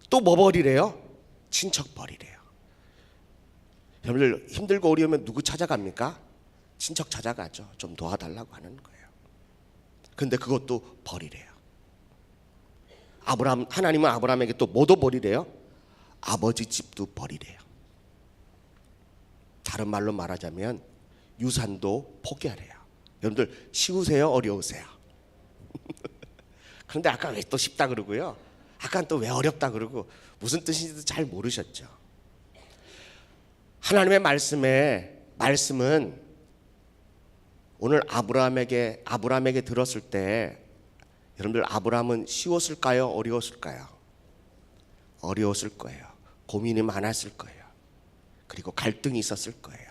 또 뭐 버리래요? 친척 버리래요. 여러분들 힘들고 어려우면 누구 찾아갑니까? 친척 찾아가죠. 좀 도와달라고 하는 거예요. 근데 그것도 버리래요. 하나님은 아브라함에게 또 뭐도 버리래요? 아버지 집도 버리래요. 다른 말로 말하자면 유산도 포기하래요. 여러분들 쉬우세요? 어려우세요? 그런데 아까 왜 또 쉽다 그러고요, 아까 또 왜 어렵다 그러고 무슨 뜻인지도 잘 모르셨죠. 하나님의 말씀은 오늘 아브라함에게 들었을 때 여러분들, 아브라함은 쉬웠을까요? 어려웠을까요? 어려웠을 거예요. 고민이 많았을 거예요. 그리고 갈등이 있었을 거예요.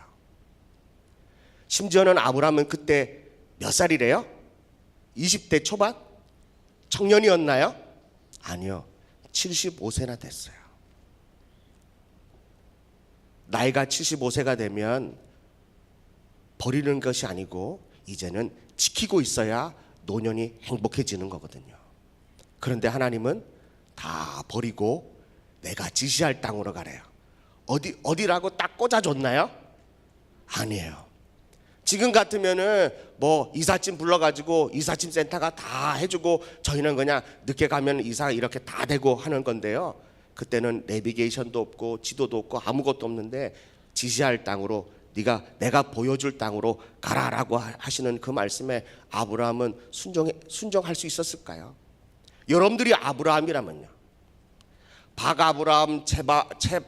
심지어는 아브라함은 그때 몇 살이래요? 20대 초반? 청년이었나요? 아니요, 75세나 됐어요. 나이가 75세가 되면 버리는 것이 아니고 이제는 지키고 있어야 노년이 행복해지는 거거든요. 그런데 하나님은 다 버리고 내가 지시할 땅으로 가래요. 어디라고 딱 꽂아줬나요? 아니에요. 지금 같으면은 뭐 이삿짐 불러가지고 이삿짐 센터가 다 해주고 저희는 그냥 늦게 가면 이사 이렇게 다 되고 하는 건데요. 그때는 내비게이션도 없고 지도도 없고 아무것도 없는데 지시할 땅으로 내가 보여줄 땅으로 가라라고 하시는 그 말씀에 아브라함은 순종할 수 있었을까요? 여러분들이 아브라함이라면요. 박 아브라함, 챕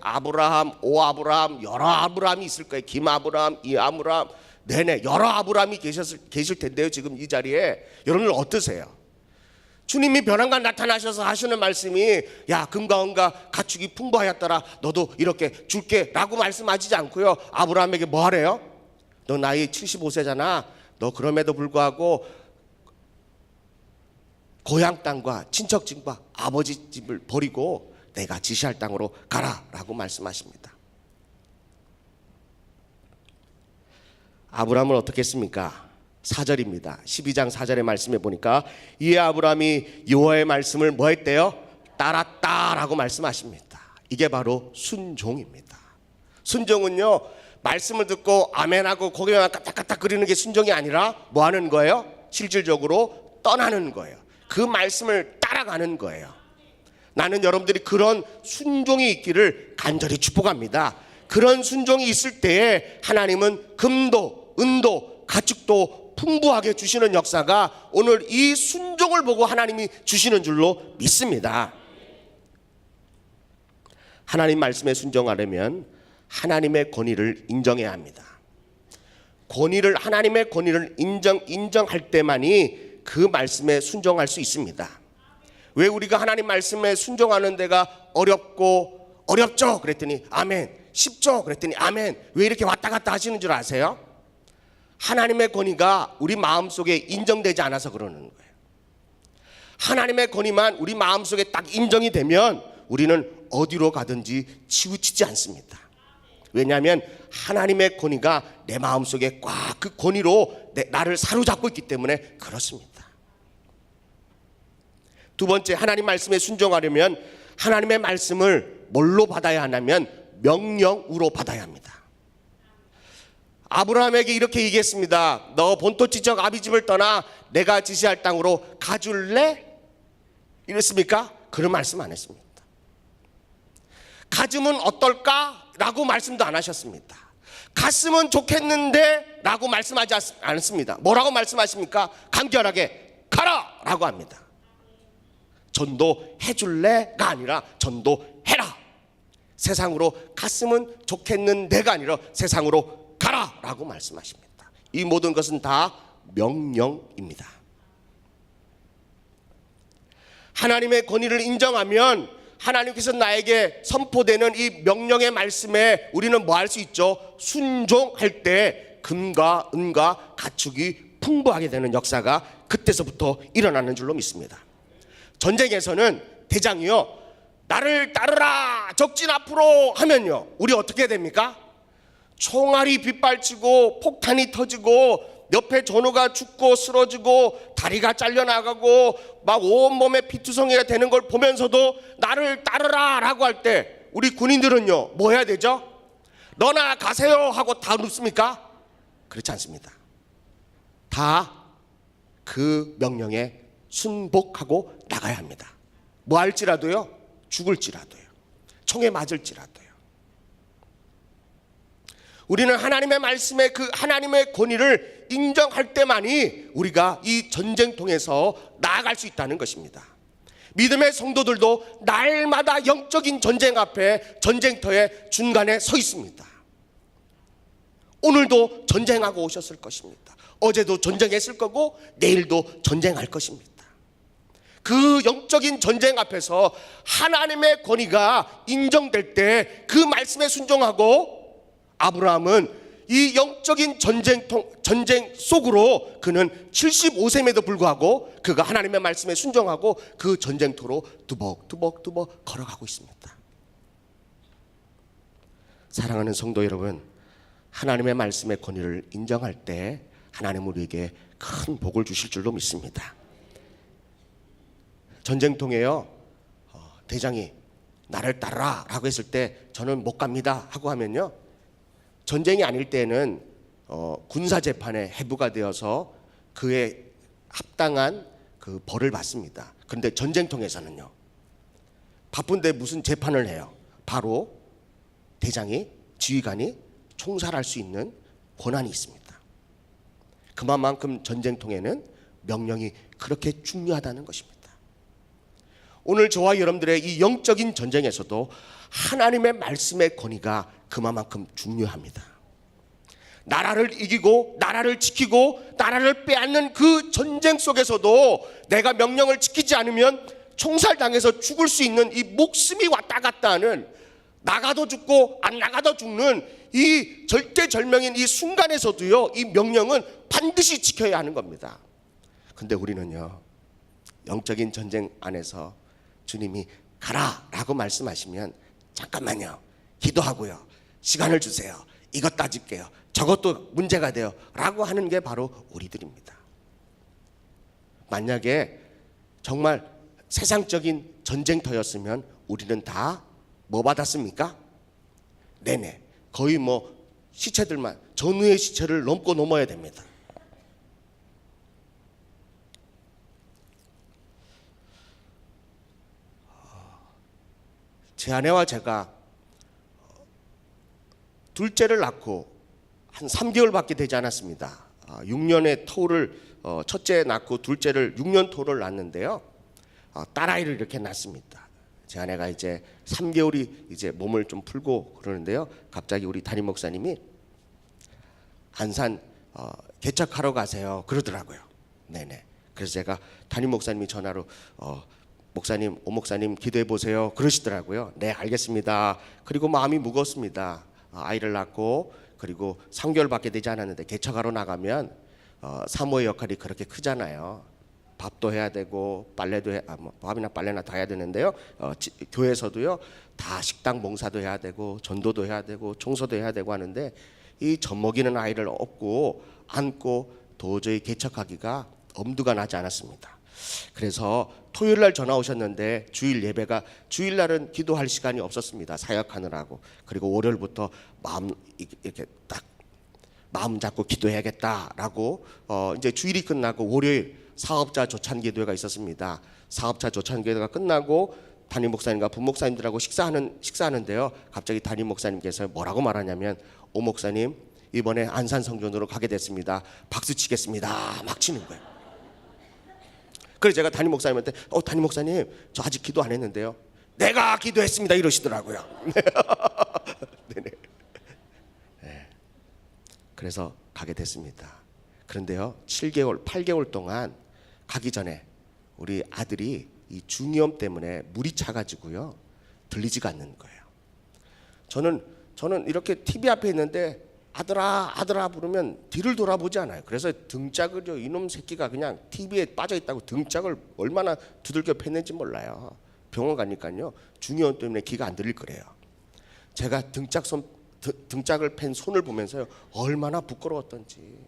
아브라함, 오 아브라함, 여러 아브라함이 있을 거예요. 김 아브라함, 이 아브라함, 네네 여러 아브라함이 계실 텐데요. 지금 이 자리에 여러분들 어떠세요? 주님이 벼랑간 나타나셔서 하시는 말씀이 야 금과 은과 가축이 풍부하였더라 너도 이렇게 줄게 라고 말씀하시지 않고요. 아브라함에게 뭐 하래요? 너 나이 75세잖아. 너 그럼에도 불구하고 고향 땅과 친척 집과 아버지 집을 버리고 내가 지시할 땅으로 가라 라고 말씀하십니다. 아브라함은 어떻게 했습니까? 4절입니다. 12장 4절의 말씀에 보니까 이에 아브라함이 여호와의 말씀을 뭐 했대요? 따랐다라고 말씀하십니다. 이게 바로 순종입니다. 순종은요, 말씀을 듣고 아멘하고 고개만 까딱까딱 거리는 게 순종이 아니라 뭐 하는 거예요? 실질적으로 떠나는 거예요. 그 말씀을 따라가는 거예요. 나는 여러분들이 그런 순종이 있기를 간절히 축복합니다. 그런 순종이 있을 때에 하나님은 금도 은도 가축도 풍부하게 주시는 역사가 오늘 이 순종을 보고 하나님이 주시는 줄로 믿습니다. 하나님 말씀에 순종하려면 하나님의 권위를 인정해야 합니다. 하나님의 권위를 인정할 때만이 그 말씀에 순종할 수 있습니다. 왜 우리가 하나님 말씀에 순종하는 데가 어렵죠? 그랬더니 아멘. 쉽죠? 그랬더니 아멘. 왜 이렇게 왔다 갔다 하시는 줄 아세요? 하나님의 권위가 우리 마음속에 인정되지 않아서 그러는 거예요. 하나님의 권위만 우리 마음속에 딱 인정이 되면 우리는 어디로 가든지 치우치지 않습니다. 왜냐하면 하나님의 권위가 내 마음속에 꽉 그 권위로 나를 사로잡고 있기 때문에 그렇습니다. 두 번째, 하나님 말씀에 순종하려면 하나님의 말씀을 뭘로 받아야 하냐면 명령으로 받아야 합니다. 아브라함에게 이렇게 얘기했습니다. 너 본토 지적 아비 집을 떠나 내가 지시할 땅으로 가줄래? 이랬습니까? 그런 말씀 안 했습니다. 가주면 어떨까? 라고 말씀도 안 하셨습니다. 갔으면 좋겠는데 라고 말씀하지 않습니다. 뭐라고 말씀하십니까? 간결하게 가라! 라고 합니다. 전도해 줄래가 아니라 전도해라. 세상으로 갔으면 좋겠는데가 아니라 세상으로 가라 라고 말씀하십니다. 이 모든 것은 다 명령입니다. 하나님의 권위를 인정하면 하나님께서 나에게 선포되는 이 명령의 말씀에 우리는 뭐 할 수 있죠? 순종할 때 금과 은과 가축이 풍부하게 되는 역사가 그때서부터 일어나는 줄로 믿습니다. 전쟁에서는 대장이요, 나를 따르라 적진 앞으로 하면요, 우리 어떻게 됩니까? 총알이 빗발치고 폭탄이 터지고 옆에 전우가 죽고 쓰러지고 다리가 잘려나가고 막 온몸에 피투성이가 되는 걸 보면서도 나를 따르라 라고 할 때 우리 군인들은요 뭐 해야 되죠? 너나 가세요 하고 다 눕습니까? 그렇지 않습니다. 다 그 명령에 순복하고 나가야 합니다. 뭐 할지라도요, 죽을지라도요, 총에 맞을지라도요. 우리는 하나님의 말씀에 그 하나님의 권위를 인정할 때만이 우리가 이 전쟁통에서 나아갈 수 있다는 것입니다. 믿음의 성도들도 날마다 영적인 전쟁 앞에 전쟁터의 중간에 서 있습니다. 오늘도 전쟁하고 오셨을 것입니다. 어제도 전쟁했을 거고 내일도 전쟁할 것입니다. 그 영적인 전쟁 앞에서 하나님의 권위가 인정될 때 그 말씀에 순종하고 아브라함은 이 영적인 전쟁 속으로 그는 75세임에도 불구하고 그가 하나님의 말씀에 순종하고 그 전쟁터로 두벅두벅 걸어가고 있습니다. 사랑하는 성도 여러분, 하나님의 말씀의 권위를 인정할 때 하나님은 우리에게 큰 복을 주실 줄로 믿습니다. 전쟁통에요, 대장이 나를 따르라 라고 했을 때 저는 못 갑니다 하고 하면요, 전쟁이 아닐 때는 군사 재판의 해부가 되어서 그에 합당한 그 벌을 받습니다. 그런데 전쟁통에서는요, 바쁜데 무슨 재판을 해요? 바로 대장이, 지휘관이 총살할 수 있는 권한이 있습니다. 그만큼 전쟁통에는 명령이 그렇게 중요하다는 것입니다. 오늘 저와 여러분들의 이 영적인 전쟁에서도 하나님의 말씀의 권위가 그만큼 중요합니다. 나라를 이기고 나라를 지키고 나라를 빼앗는 그 전쟁 속에서도 내가 명령을 지키지 않으면 총살당해서 죽을 수 있는 이 목숨이 왔다 갔다 하는, 나가도 죽고 안 나가도 죽는 이 절대절명인 이 순간에서도요, 이 명령은 반드시 지켜야 하는 겁니다. 근데 우리는요, 영적인 전쟁 안에서 주님이 가라라고 말씀하시면 잠깐만요, 기도하고요, 시간을 주세요, 이것 따질게요, 저것도 문제가 돼요 라고 하는 게 바로 우리들입니다. 만약에 정말 세상적인 전쟁터였으면 우리는 다 뭐 받았습니까? 네네, 거의 뭐 시체들만, 전우의 시체를 넘고 넘어야 됩니다. 제 아내와 제가 둘째를 낳고 한 3개월밖에 되지 않았습니다. 6년의 터울을, 첫째 낳고 둘째를 6년 터울을 낳았는데요, 딸아이를 이렇게 낳습니다. 제 아내가 이제 3개월이 이제 몸을 좀 풀고 그러는데요, 갑자기 우리 담임 목사님이 안산 개척하러 가세요 그러더라고요. 네네. 그래서 제가 담임 목사님이 전화로 목사님, 오 목사님 기도해 보세요 그러시더라고요. 네, 알겠습니다. 그리고 마음이 무겁습니다. 아이를 낳고 그리고 3개월밖에 되지 않았는데 개척하러 나가면 사모의 역할이 그렇게 크잖아요. 밥도 해야 되고 빨래도 밥이나 빨래나 다 해야 되는데요, 교회에서도요 다 식당 봉사도 해야 되고 전도도 해야 되고 청소도 해야 되고 하는데, 이 젖먹이는 아이를 업고 안고 도저히 개척하기가 엄두가 나지 않았습니다. 그래서 토요일날 전화 오셨는데 주일 예배가, 주일날은 기도할 시간이 없었습니다. 사역하느라고. 그리고 월요일부터 이렇게 딱 마음 잡고 기도해야겠다라고 이제 주일이 끝나고 월요일 사업자 조찬 기도회가 있었습니다. 사업자 조찬 기도회가 끝나고 담임 목사님과 부목사님들하고 식사하는데요, 갑자기 담임 목사님께서 뭐라고 말하냐면, 오 목사님 이번에 안산 성전으로 가게 됐습니다. 박수 치겠습니다. 막 치는 거예요. 그래서 제가 담임 목사님한테 담임 목사님 저 아직 기도 안 했는데요. 내가 기도했습니다 이러시더라고요. 네네. 네. 그래서 가게 됐습니다. 그런데요, 7개월, 8개월 동안 가기 전에 우리 아들이 이 중이염 때문에 물이 차가지고요 들리지가 않는 거예요. 저는 이렇게 TV 앞에 있는데 아들아 아들아 부르면 뒤를 돌아보지 않아요. 그래서 등짝을요, 이놈 새끼가 그냥 TV에 빠져 있다고 등짝을 얼마나 두들겨 팼는지 몰라요. 병원 가니까요 중이염 때문에 귀가 안 들릴 거래요. 제가 등짝을 팬 손을 보면서요 얼마나 부끄러웠던지,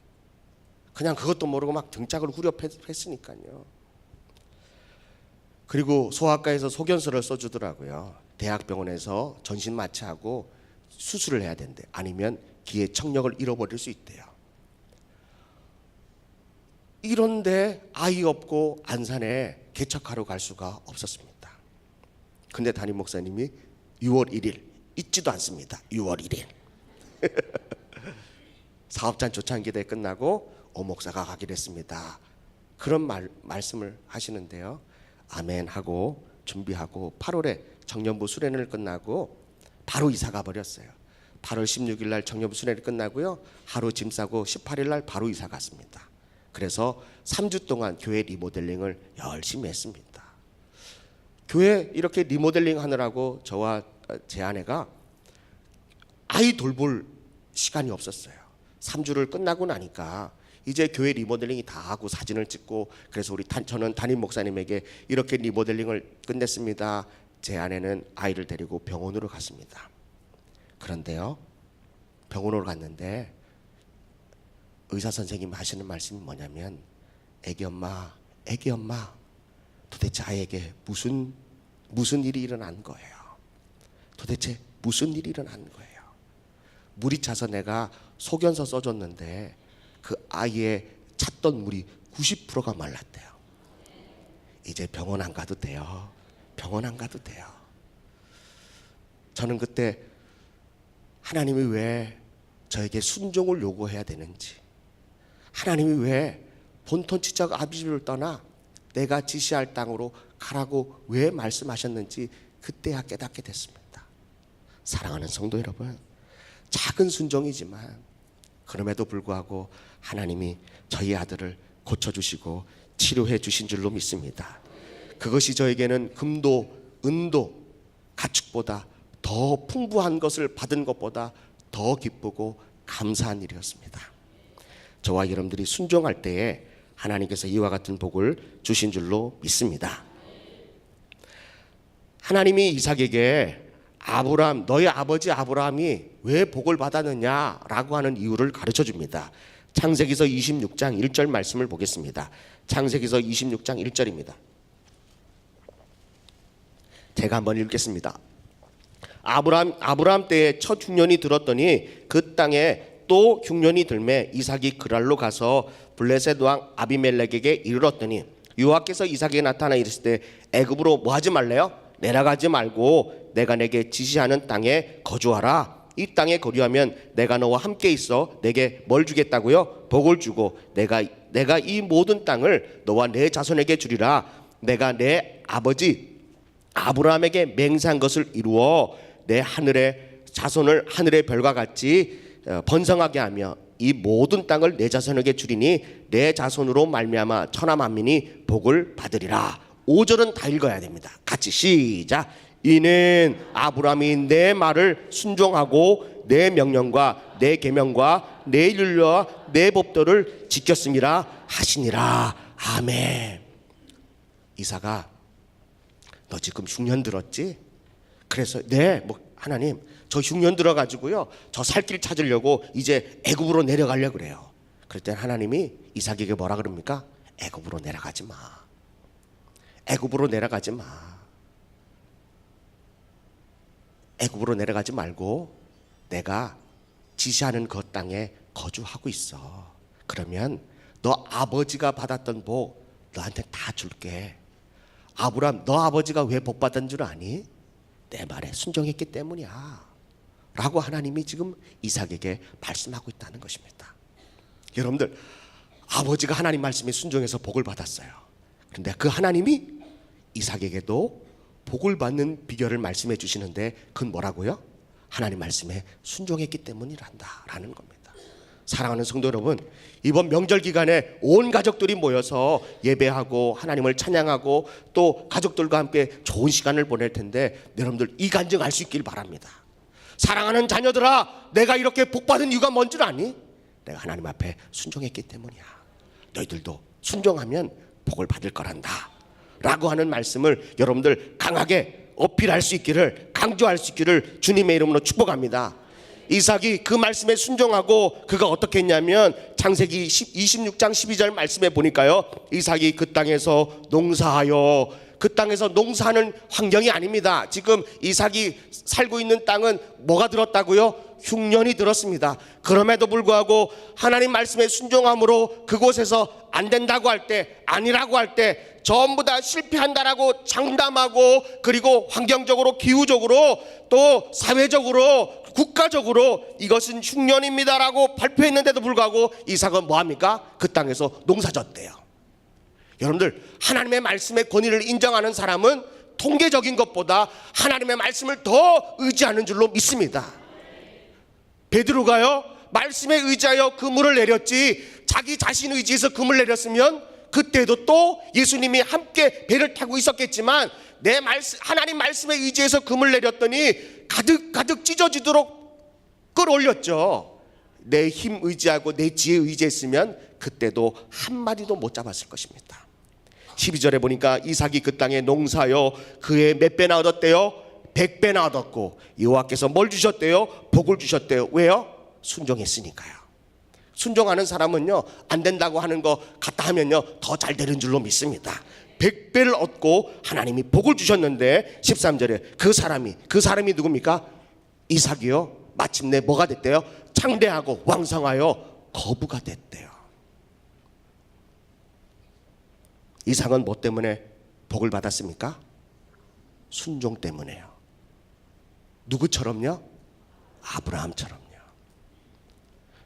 그냥 그것도 모르고 막 등짝을 후려 팼으니까요. 그리고 소아과에서 소견서를 써주더라고요. 대학병원에서 전신 마취하고 수술을 해야 된대. 아니면 귀의 청력을 잃어버릴 수 있대요. 이런데 아이 없고 안산에 개척하러 갈 수가 없었습니다. 근데 담임 목사님이 6월 1일 잊지도 않습니다. 6월 1일 사업장 조찬기대 끝나고 오 목사가 가기로 했습니다. 그런 말씀을 하시는데요, 아멘 하고 준비하고 8월에 청년부 수련회를 끝나고 바로 이사가 버렸어요. 8월 16일 날 청년부 수련회 끝나고요, 하루 짐 싸고 18일 날 바로 이사 갔습니다. 그래서 3주 동안 교회 리모델링을 열심히 했습니다. 교회 이렇게 리모델링 하느라고 저와 제 아내가 아이 돌볼 시간이 없었어요. 3주를 끝나고 나니까 이제 교회 리모델링이 다 하고 사진을 찍고, 그래서 저는 담임 목사님에게 이렇게 리모델링을 끝냈습니다. 제 아내는 아이를 데리고 병원으로 갔습니다. 그런데요, 병원으로 갔는데 의사 선생님이 하시는 말씀이 뭐냐면, 애기 엄마 도대체 아이에게 무슨 일이 일어난 거예요? 도대체 무슨 일이 일어난 거예요? 물이 차서 내가 소견서 써줬는데 그 아이의 찼던 물이 90%가 말랐대요. 이제 병원 안 가도 돼요. 병원 안 가도 돼요. 저는 그때 하나님이 왜 저에게 순종을 요구해야 되는지, 하나님이 왜 본토 지적 아비집을 떠나 내가 지시할 땅으로 가라고 왜 말씀하셨는지 그때야 깨닫게 됐습니다. 사랑하는 성도 여러분, 작은 순종이지만 그럼에도 불구하고 하나님이 저희 아들을 고쳐주시고 치료해 주신 줄로 믿습니다. 그것이 저에게는 금도 은도 가축보다 더 풍부한 것을 받은 것보다 더 기쁘고 감사한 일이었습니다. 저와 여러분들이 순종할 때에 하나님께서 이와 같은 복을 주신 줄로 믿습니다. 하나님이 이삭에게 아브라함, 너희 아버지 아브라함이 왜 복을 받았느냐라고 하는 이유를 가르쳐 줍니다. 창세기서 26장 1절 말씀을 보겠습니다. 창세기서 26장 1절입니다. 제가 한번 읽겠습니다. 아브라함 때에 첫 흉년이 들었더니 그 땅에 또 흉년이 들매 이삭이 그랄로 가서 블레셋 왕 아비멜렉에게 이르렀더니 여호와께서 이삭에게 나타나 이르실 때 애굽으로 뭐 하지 말래요? 내려가지 말고 내가 내게 지시하는 땅에 거주하라. 이 땅에 거주하면 내가 너와 함께 있어 내게 뭘 주겠다고요? 복을 주고 내가 이 모든 땅을 너와 내 자손에게 주리라. 내가 내 아버지 아브라함에게 맹세한 것을 이루어 내 하늘의 자손을 하늘의 별과 같이 번성하게 하며 이 모든 땅을 내 자손에게 주리니 내 자손으로 말미암아 천하 만민이 복을 받으리라. 5절은 다 읽어야 됩니다. 같이 시작. 이는 아브라함이 내 말을 순종하고 내 명령과 내 계명과 내 율례와 내 법도를 지켰음이라 하시니라. 아멘. 이삭아, 너 지금 흉년 들었지? 그래서 하나님, 저 흉년 들어가지고요, 저 살 길 찾으려고 이제 애굽으로 내려가려고 그래요. 그럴 때 하나님이 이삭에게 뭐라 그럽니까? 애굽으로 내려가지 마. 애굽으로 내려가지 마. 애굽으로 내려가지 말고 내가 지시하는 그 땅에 거주하고 있어. 그러면 너 아버지가 받았던 복 너한테 다 줄게. 아브라함, 너 아버지가 왜 복 받은 줄 아니? 내 말에 순종했기 때문이야 라고 하나님이 지금 이삭에게 말씀하고 있다는 것입니다. 여러분들, 아버지가 하나님 말씀에 순종해서 복을 받았어요. 그런데 그 하나님이 이삭에게도 복을 받는 비결을 말씀해 주시는데 그건 뭐라고요? 하나님 말씀에 순종했기 때문이란다 라는 겁니다. 사랑하는 성도 여러분, 이번 명절 기간에 온 가족들이 모여서 예배하고 하나님을 찬양하고 또 가족들과 함께 좋은 시간을 보낼 텐데 여러분들 이 간증 알 수 있길 바랍니다. 사랑하는 자녀들아, 내가 이렇게 복받은 이유가 뭔 줄 아니? 내가 하나님 앞에 순종했기 때문이야. 너희들도 순종하면 복을 받을 거란다 라고 하는 말씀을 여러분들 강하게 어필할 수 있기를, 강조할 수 있기를 주님의 이름으로 축복합니다. 이삭이 그 말씀에 순종하고 그가 어떻게 했냐면 창세기 26장 12절 말씀에 보니까요, 이삭이 그 땅에서 농사하여, 그 땅에서 농사하는 환경이 아닙니다. 지금 이삭이 살고 있는 땅은 뭐가 들었다고요? 흉년이 들었습니다. 그럼에도 불구하고 하나님 말씀에 순종함으로 그곳에서 안 된다고 할 때, 아니라고 할 때 전부 다 실패한다라고 장담하고, 그리고 환경적으로, 기후적으로, 또 사회적으로, 국가적으로 이것은 흉년입니다라고 발표했는데도 불구하고 이삭은 뭐합니까? 그 땅에서 농사졌대요. 여러분들, 하나님의 말씀의 권위를 인정하는 사람은 통계적인 것보다 하나님의 말씀을 더 의지하는 줄로 믿습니다. 베드로가요, 말씀에 의지하여 그물을 내렸지 자기 자신 의지해서 그물 내렸으면 그때도 또 예수님이 함께 배를 타고 있었겠지만 하나님 말씀에 의지해서 그물 내렸더니 가득 찢어지도록 끌어올렸죠. 내 힘 의지하고 내 지혜 의지했으면 그때도 한 마리도 못 잡았을 것입니다. 12절에 보니까 이삭이 그 땅에 농사하여 그의 몇 배나 얻었대요? 100배나 얻었고 여호와께서 뭘 주셨대요? 복을 주셨대요. 왜요? 순종했으니까요. 순종하는 사람은요, 안 된다고 하는 거 갖다 하면요 더 잘 되는 줄로 믿습니다. 100배를 얻고 하나님이 복을 주셨는데 13절에 그 사람이 누굽니까? 이삭이요, 마침내 뭐가 됐대요? 창대하고 왕성하여 거부가 됐대요. 이삭은 뭐 때문에 복을 받았습니까? 순종 때문에요. 누구처럼요? 아브라함처럼요.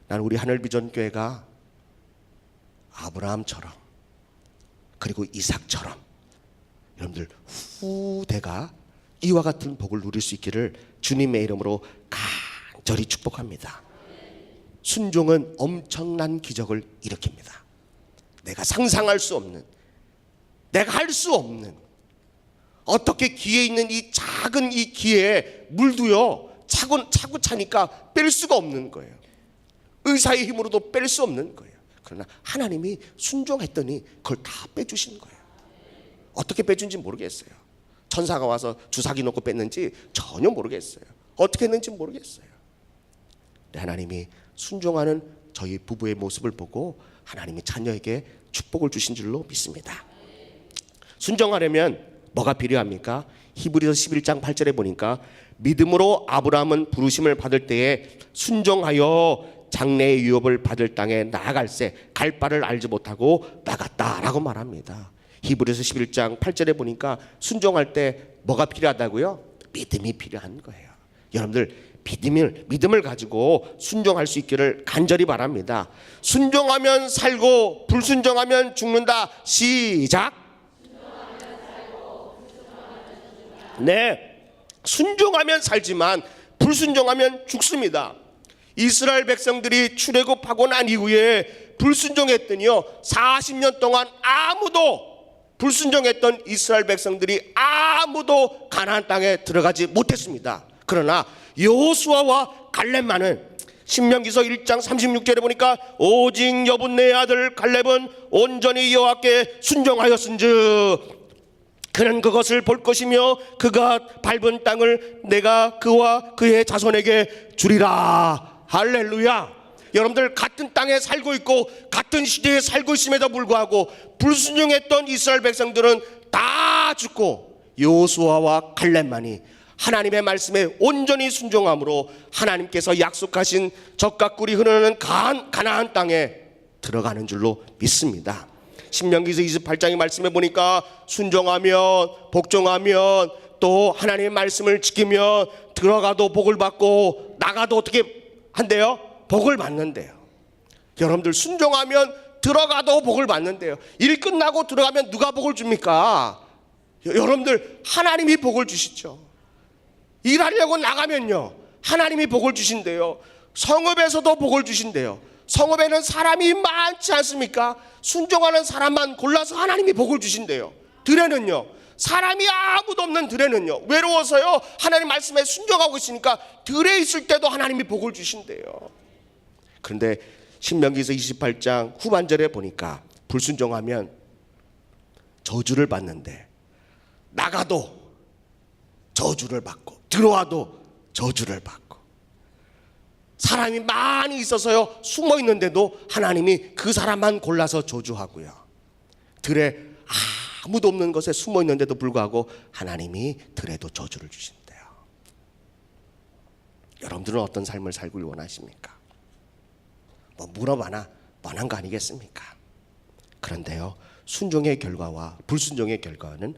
난 우리 하늘비전교회가 아브라함처럼 그리고 이삭처럼 여러분들 후대가 이와 같은 복을 누릴 수 있기를 주님의 이름으로 간절히 축복합니다. 순종은 엄청난 기적을 일으킵니다. 내가 상상할 수 없는, 내가 할 수 없는, 어떻게 귀에 있는 이 작은 이 귀에 물도요 차고 차니까 뺄 수가 없는 거예요. 의사의 힘으로도 뺄 수 없는 거예요. 그러나 하나님이 순종했더니 그걸 다 빼주신 거예요. 어떻게 빼준지 모르겠어요. 천사가 와서 주사기 놓고 뺐는지 전혀 모르겠어요. 어떻게 했는지 모르겠어요. 하나님이 순종하는 저희 부부의 모습을 보고 하나님이 자녀에게 축복을 주신 줄로 믿습니다. 순종하려면 뭐가 필요합니까? 히브리서 11장 8절에 보니까 믿음으로 아브라함은 부르심을 받을 때에 순종하여 장래의 유업을 받을 땅에 나아갈새 갈 바를 알지 못하고 나갔다라고 말합니다. 히브리서 11장 8절에 보니까 순종할 때 뭐가 필요하다고요? 믿음이 필요한 거예요. 여러분들 믿음을 가지고 순종할 수 있기를 간절히 바랍니다. 순종하면 살고 불순종하면 죽는다. 시작. 네, 순종하면 살지만 불순종하면 죽습니다. 이스라엘 백성들이 출애굽하고 난 이후에 불순종했더니요 40년 동안 아무도 불순종했던 이스라엘 백성들이 아무도 가나안 땅에 들어가지 못했습니다. 그러나 여호수아와 갈렙만은 신명기서 1장 36절에 보니까 오직 여분네 아들 갈렙은 온전히 여호와께 순종하였은즉 그는 그것을 볼 것이며 그가 밟은 땅을 내가 그와 그의 자손에게 주리라. 할렐루야. 여러분들 같은 땅에 살고 있고 같은 시대에 살고 있음에도 불구하고 불순종했던 이스라엘 백성들은 다 죽고 여호수아와 갈렙만이 하나님의 말씀에 온전히 순종함으로 하나님께서 약속하신 젖과 꿀이 흐르는 가나안 땅에 들어가는 줄로 믿습니다. 신명기서 28장의 말씀에 보니까 순종하면 복종하면 또 하나님의 말씀을 지키면 들어가도 복을 받고 나가도 어떻게 한대요? 복을 받는데요. 여러분들 순종하면 들어가도 복을 받는데요. 일 끝나고 들어가면 누가 복을 줍니까? 여러분들 하나님이 복을 주시죠. 일하려고 나가면요 하나님이 복을 주신대요. 성읍에서도 복을 주신대요. 성읍에는 사람이 많지 않습니까? 순종하는 사람만 골라서 하나님이 복을 주신대요. 들에는요 사람이 아무도 없는 들에는요 외로워서요 하나님 말씀에 순종하고 있으니까 들에 있을 때도 하나님이 복을 주신대요. 그런데 신명기서 28장 후반절에 보니까 불순종하면 저주를 받는데 나가도 저주를 받고 들어와도 저주를 받고 사람이 많이 있어서요 숨어 있는데도 하나님이 그 사람만 골라서 저주하고요. 들에 아무도 없는 것에 숨어 있는데도 불구하고 하나님이 들에도 저주를 주신대요. 여러분들은 어떤 삶을 살길 원하십니까? 뭐 물어봐나 뻔한 거 아니겠습니까? 그런데요 순종의 결과와 불순종의 결과는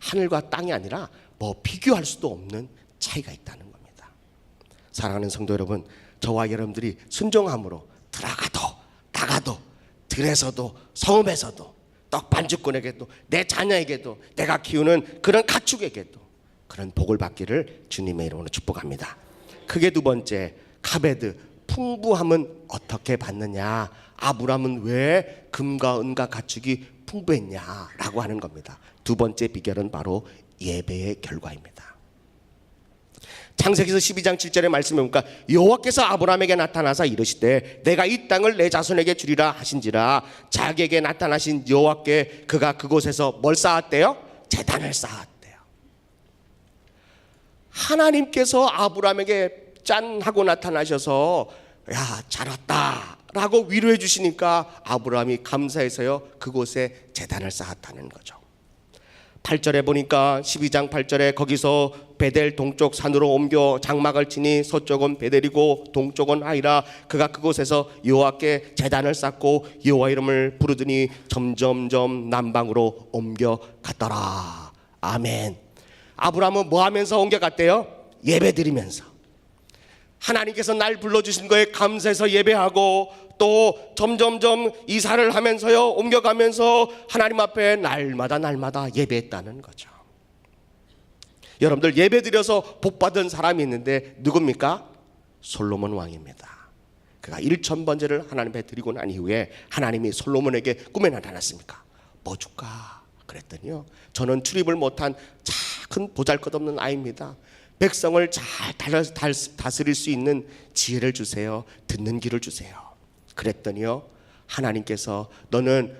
하늘과 땅이 아니라 뭐 비교할 수도 없는 차이가 있다는 겁니다. 사랑하는 성도 여러분, 저와 여러분들이 순종함으로 들어가도 나가도 들에서도 성읍에서도 떡반죽꾼에게도 내 자녀에게도 내가 키우는 그런 가축에게도 그런 복을 받기를 주님의 이름으로 축복합니다. 크게 두 번째, 카베드, 풍부함은 어떻게 받느냐? 아브라함은 왜 금과 은과 가축이 풍부했냐라고 하는 겁니다. 두 번째 비결은 바로 예배의 결과입니다. 창세기서 12장 7절의 말씀에 보니까 여호와께서 아브라함에게 나타나사 이르시되 내가 이 땅을 내 자손에게 주리라 하신지라 자기에게 나타나신 여호와께 그가 그곳에서 뭘 쌓았대요? 제단을 쌓았대요. 하나님께서 아브라함에게 짠 하고 나타나셔서 야 잘 왔다 라고 위로해 주시니까 아브라함이 감사해서요 그곳에 제단을 쌓았다는 거죠. 8절에 보니까 12장 8절에 거기서 베델 동쪽 산으로 옮겨 장막을 치니 서쪽은 베델이고 동쪽은 아이라 그가 그곳에서 여호와께 제단을 쌓고 여호와 이름을 부르더니 점점점 남방으로 옮겨갔더라. 아멘. 아브라함은 뭐 하면서 옮겨갔대요? 예배드리면서. 하나님께서 날 불러주신 거에 감사해서 예배하고 또 점점점 이사를 하면서요 옮겨가면서 하나님 앞에 날마다 예배했다는 거죠. 여러분들 예배드려서 복받은 사람이 있는데 누굽니까? 솔로몬 왕입니다. 그가 1000번제를 하나님 앞에 드리고 난 이후에 하나님이 솔로몬에게 꿈에 나타났습니까? 뭐 줄까? 그랬더니요 저는 출입을 못한 작은 보잘것없는 아이입니다. 백성을 잘 다스릴 수 있는 지혜를 주세요. 듣는 귀를 주세요. 그랬더니요 하나님께서 너는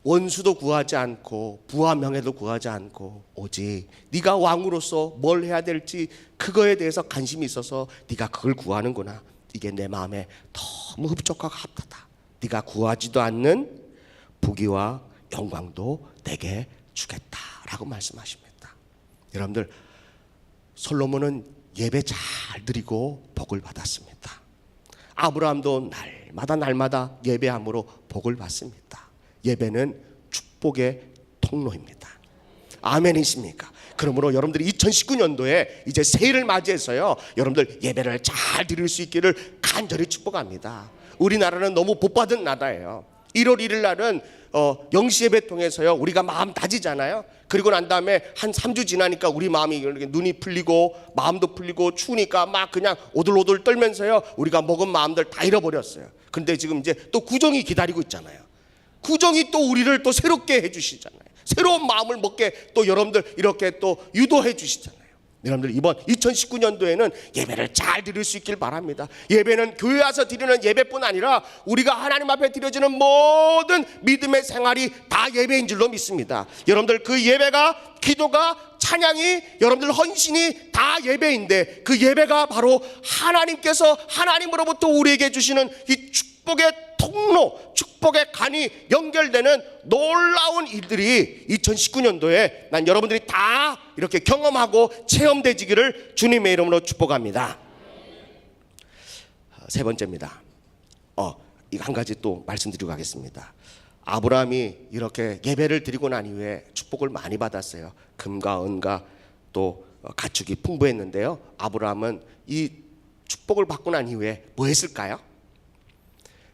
원수도 구하지 않고 부와 명예도 구하지 않고 오직 네가 왕으로서 뭘 해야 될지 그거에 대해서 관심이 있어서 네가 그걸 구하는구나. 이게 내 마음에 너무 흡족하고 합하다. 네가 구하지도 않는 부귀와 영광도 내게 주겠다라고 말씀하십니다. 여러분들 솔로몬은 예배 잘 드리고 복을 받았습니다. 아브라함도 날마다 예배함으로 복을 받습니다. 예배는 축복의 통로입니다. 아멘이십니까? 그러므로 여러분들이 2019년도에 이제 새해를 맞이해서요 여러분들 예배를 잘 드릴 수 있기를 간절히 축복합니다. 우리나라는 너무 복받은 나라예요. 1월 1일 날은 영시예배 통해서요 우리가 마음 다지잖아요. 그리고 난 다음에 한 3주 지나니까 우리 마음이 이렇게 눈이 풀리고 마음도 풀리고 추우니까 막 그냥 오들오들 떨면서요 우리가 먹은 마음들 다 잃어버렸어요. 근데 지금 이제 또 구정이 기다리고 있잖아요. 구정이 또 우리를 또 새롭게 해주시잖아요. 새로운 마음을 먹게 또 여러분들 이렇게 또 유도해 주시잖아요. 여러분들 이번 2019년도에는 예배를 잘 드릴 수 있길 바랍니다. 예배는 교회 와서 드리는 예배뿐 아니라 우리가 하나님 앞에 드려지는 모든 믿음의 생활이 다 예배인 줄로 믿습니다. 여러분들 그 예배가 기도가 찬양이 여러분들 헌신이 다 예배인데 그 예배가 바로 하나님께서 하나님으로부터 우리에게 주시는 이 축복의 통로, 축복의 간이 연결되는 놀라운 일들이 2019년도에 난 여러분들이 다 이렇게 경험하고 체험되지기를 주님의 이름으로 축복합니다. 세 번째입니다. 이거 한 가지 또 말씀드리고 가겠습니다. 아브라함이 이렇게 예배를 드리고 난 이후에 축복을 많이 받았어요. 금과 은과 또 가축이 풍부했는데요. 아브라함은 이 축복을 받고 난 이후에 뭐 했을까요?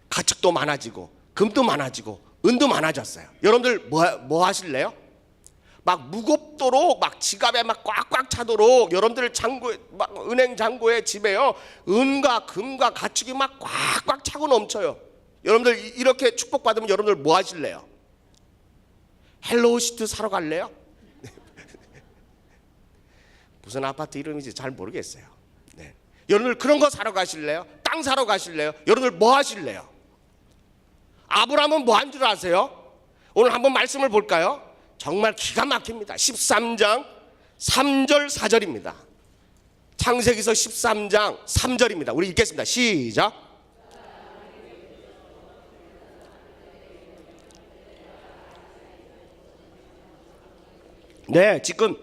가축도 많아지고 금도 많아지고 은도 많아졌어요. 여러분들 뭐 하실래요? 막 무겁도록 막 지갑에 막 꽉꽉 차도록 여러분들 창고에 막 은행 창고에 집에요 은과 금과 가축이 막 꽉꽉 차고 넘쳐요. 여러분들 이렇게 축복받으면 여러분들 뭐 하실래요? 헬로우 시트 사러 갈래요? 무슨 아파트 이름인지 잘 모르겠어요. 네. 여러분들 그런 거 사러 가실래요? 땅 사러 가실래요? 여러분들 뭐 하실래요? 아브라함은 뭐 한 줄 아세요? 오늘 한번 말씀을 볼까요? 정말 기가 막힙니다. 13장 3절 4절입니다. 창세기서 13장 3절입니다. 우리 읽겠습니다. 시작. 네, 지금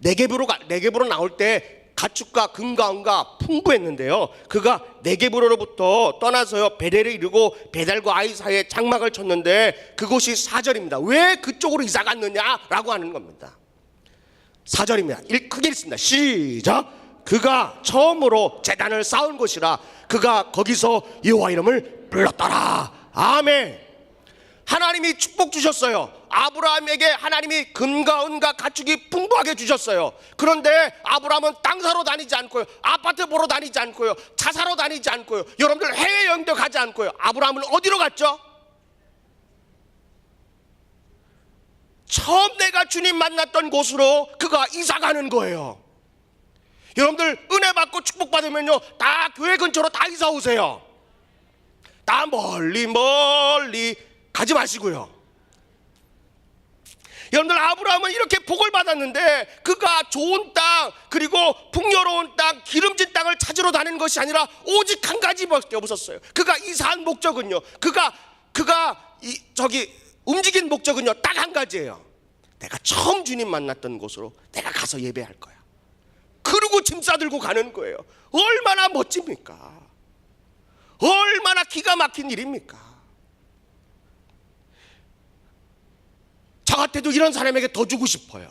네겝으로 나올 때 가축과 금과 은과 풍부했는데요. 그가 네겝으로부터 떠나서요 베델에 이르고 베델과 아이 사이에 장막을 쳤는데 그곳이 4절입니다. 왜 그쪽으로 이사 갔느냐라고 하는 겁니다. 4절입니다. 크게 읽습니다. 시작. 그가 처음으로 제단을 쌓은 곳이라 그가 거기서 여호와 이름을 불렀더라. 아멘. 하나님이 축복 주셨어요. 아브라함에게 하나님이 금과 은과 가축이 풍부하게 주셨어요. 그런데 아브라함은 땅 사러 다니지 않고요, 아파트 보러 다니지 않고요, 차 사러 다니지 않고요, 여러분들 해외여행도 가지 않고요. 아브라함은 어디로 갔죠? 처음 내가 주님 만났던 곳으로 그가 이사 가는 거예요. 여러분들 은혜 받고 축복 받으면요 다 교회 근처로 다 이사 오세요. 다 멀리 가지 마시고요. 여러분들 아브라함은 이렇게 복을 받았는데 그가 좋은 땅 그리고 풍요로운 땅 기름진 땅을 찾으러 다니는 것이 아니라 오직 한 가지밖에 없었어요. 그가 이사한 목적은요 그가 움직인 목적은요 딱 한 가지예요. 내가 처음 주님 만났던 곳으로 내가 가서 예배할 거야. 그러고 짐 싸들고 가는 거예요. 얼마나 멋집니까? 얼마나 기가 막힌 일입니까? 저 같아도 이런 사람에게 더 주고 싶어요.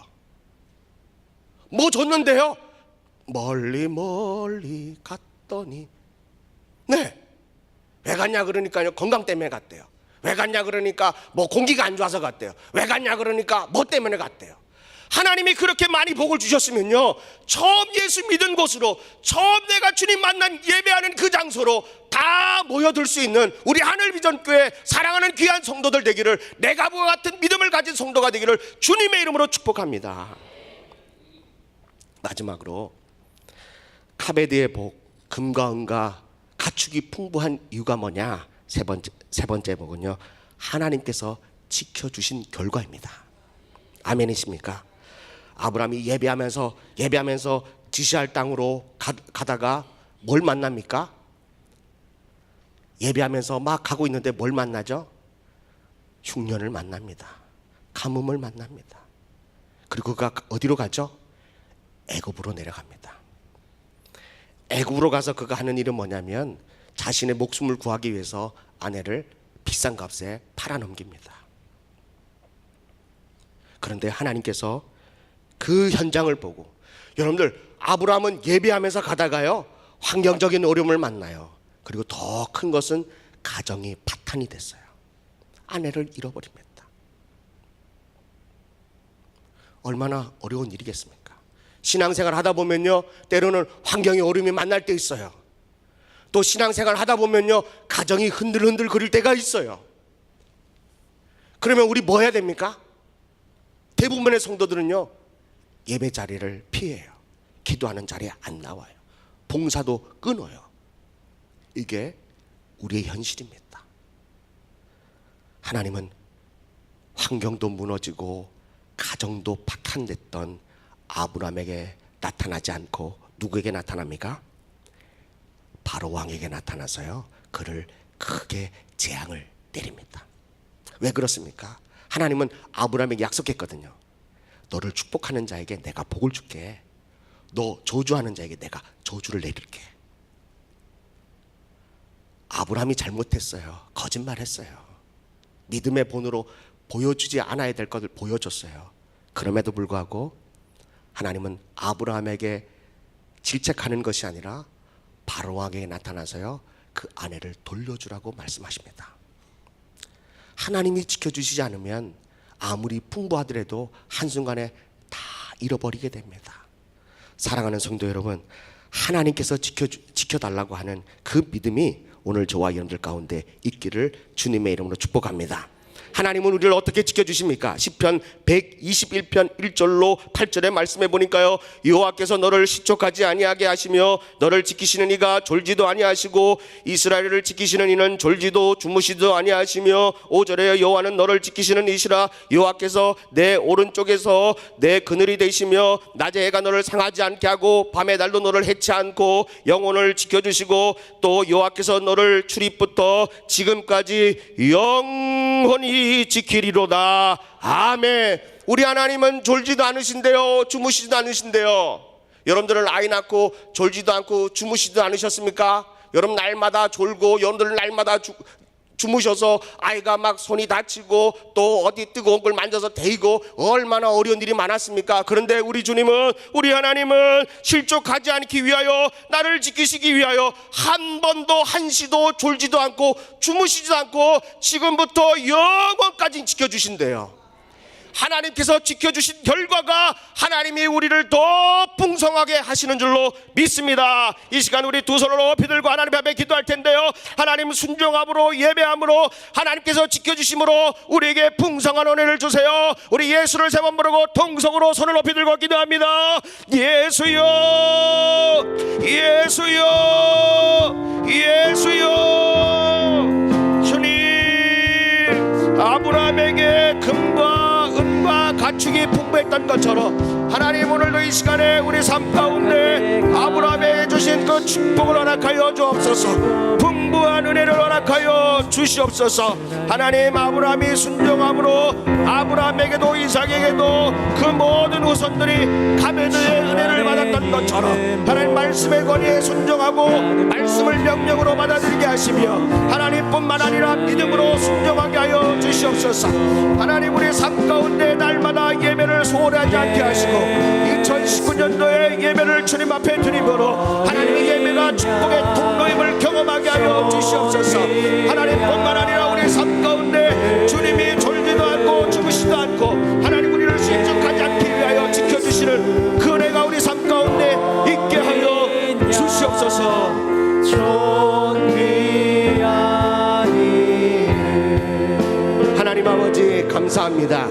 뭐 줬는데요? 멀리 멀리 갔더니, 네, 왜 갔냐 그러니까요, 건강 때문에 갔대요. 왜 갔냐 그러니까 뭐 공기가 안 좋아서 갔대요. 왜 갔냐 그러니까 뭐 때문에 갔대요. 하나님이 그렇게 많이 복을 주셨으면요, 처음 예수 믿은 곳으로, 처음 내가 주님 만난 예배하는 그 장소로 다 모여들 수 있는 우리 하늘비전교회 사랑하는 귀한 성도들 되기를, 내가 그와 같은 믿음을 가진 성도가 되기를 주님의 이름으로 축복합니다. 마지막으로 카베드의 복, 금과 은과 가축이 풍부한 이유가 뭐냐? 세 번째 복은요, 하나님께서 지켜주신 결과입니다. 아멘이십니까? 아브라함이 예배하면서 지시할 땅으로 가다가 뭘 만납니까? 예배하면서 막 가고 있는데 뭘 만나죠? 흉년을 만납니다. 가뭄을 만납니다. 그리고 그가 어디로 가죠? 애굽으로 내려갑니다. 애굽으로 가서 그가 하는 일은 뭐냐면 자신의 목숨을 구하기 위해서 아내를 비싼 값에 팔아넘깁니다. 그런데 하나님께서 그 현장을 보고, 여러분들, 아브라함은 예배하면서 가다가요, 환경적인 어려움을 만나요. 그리고 더 큰 것은 가정이 파탄이 됐어요. 아내를 잃어버립니다. 얼마나 어려운 일이겠습니까? 신앙생활 하다 보면요, 때로는 환경의 어려움이 만날 때 있어요. 또 신앙생활 하다 보면요, 가정이 흔들흔들 거릴 때가 있어요. 그러면 우리 뭐 해야 됩니까? 대부분의 성도들은요, 예배 자리를 피해요. 기도하는 자리에 안 나와요. 봉사도 끊어요. 이게 우리의 현실입니다. 하나님은 환경도 무너지고 가정도 파탄됐던 아브라함에게 나타나지 않고 누구에게 나타납니까? 바로 왕에게 나타나서요, 그를 크게 재앙을 내립니다. 왜 그렇습니까? 하나님은 아브라함에게 약속했거든요. 너를 축복하는 자에게 내가 복을 줄게. 너 저주하는 자에게 내가 저주를 내릴게. 아브라함이 잘못했어요. 거짓말했어요. 믿음의 본으로 보여주지 않아야 될 것을 보여줬어요. 그럼에도 불구하고 하나님은 아브라함에게 질책하는 것이 아니라 바로 왕에게 나타나서요, 그 아내를 돌려주라고 말씀하십니다. 하나님이 지켜주시지 않으면 아무리 풍부하더라도 한순간에 다 잃어버리게 됩니다. 사랑하는 성도 여러분, 하나님께서 지켜달라고 하는 그 믿음이 오늘 저와 여러분들 가운데 있기를 주님의 이름으로 축복합니다. 하나님은 우리를 어떻게 지켜주십니까? 시편 121편 1절로 8절의 말씀해 보니까요, 여호와께서 너를 시촉하지 아니하게 하시며 너를 지키시는 이가 졸지도 아니하시고 이스라엘을 지키시는 이는 졸지도 주무시도 아니하시며 5절에 여호와는 너를 지키시는 이시라. 여호와께서 내 오른쪽에서 내 그늘이 되시며 낮에 해가 너를 상하지 않게 하고 밤에 달도 너를 해치 않고 영혼을 지켜주시고 또 여호와께서 너를 출입부터 지금까지 영원히 지키리로다. 아멘. 우리 하나님은 졸지도 않으신데요, 주무시지도 않으신데요. 여러분들은 아이 낳고 졸지도 않고 주무시지도 않으셨습니까? 여러분 날마다 졸고 여러분들 날마다 주무셔서 아이가 막 손이 다치고 또 어디 뜨거운 걸 만져서 데이고 얼마나 어려운 일이 많았습니까? 그런데 우리 주님은, 우리 하나님은 실족하지 않기 위하여, 나를 지키시기 위하여 한 번도 한시도 졸지도 않고 주무시지도 않고 지금부터 영원까지 지켜주신대요. 하나님께서 지켜주신 결과가 하나님이 우리를 더 풍성하게 하시는 줄로 믿습니다. 이 시간 우리 두 손을 높이 들고 하나님 앞에 기도할 텐데요, 하나님 순종함으로 예배함으로 하나님께서 지켜주심으로 우리에게 풍성한 은혜를 주세요. 우리 예수를 세 번 부르고 통성으로 손을 높이 들고 기도합니다. 예수여, 예수여, 예수여. 주님, 아브라함에게 금과 은과 가축이 풍부했던 것처럼 하나님 오늘도 이 시간에 우리 삶 가운데 아브라함에게 주신 그 축복을 허락하여 주옵소서. 무한 은혜를 허락하여 주시옵소서. 하나님, 아브라함이 순종함으로 아브라함에게도 이삭에게도 그 모든 후손들이 가베드의 은혜를 받았던 것처럼 하나님 말씀의 권위에 순종하고 말씀을 명령으로 받아들이게 하시며 하나님뿐만 아니라 믿음으로 순종하게 하여 주시옵소서. 하나님, 우리 삶 가운데 날마다 예배를 소홀하지 않게 하시고 2019년도에 예배를 주님 앞에 드리므로 하나님의 예배가 축복의 통로임을 경험하게 하여 주시옵소서. 하나님뿐만 아니라 우리 삶 가운데 주님이 졸지도 않고 주무시도 않고 하나님 우리를 실족하지 않기 위하여 지켜주시는 그 은혜가 우리 삶 가운데 있게 하여 주시옵소서. 하나님 아버지, 감사합니다.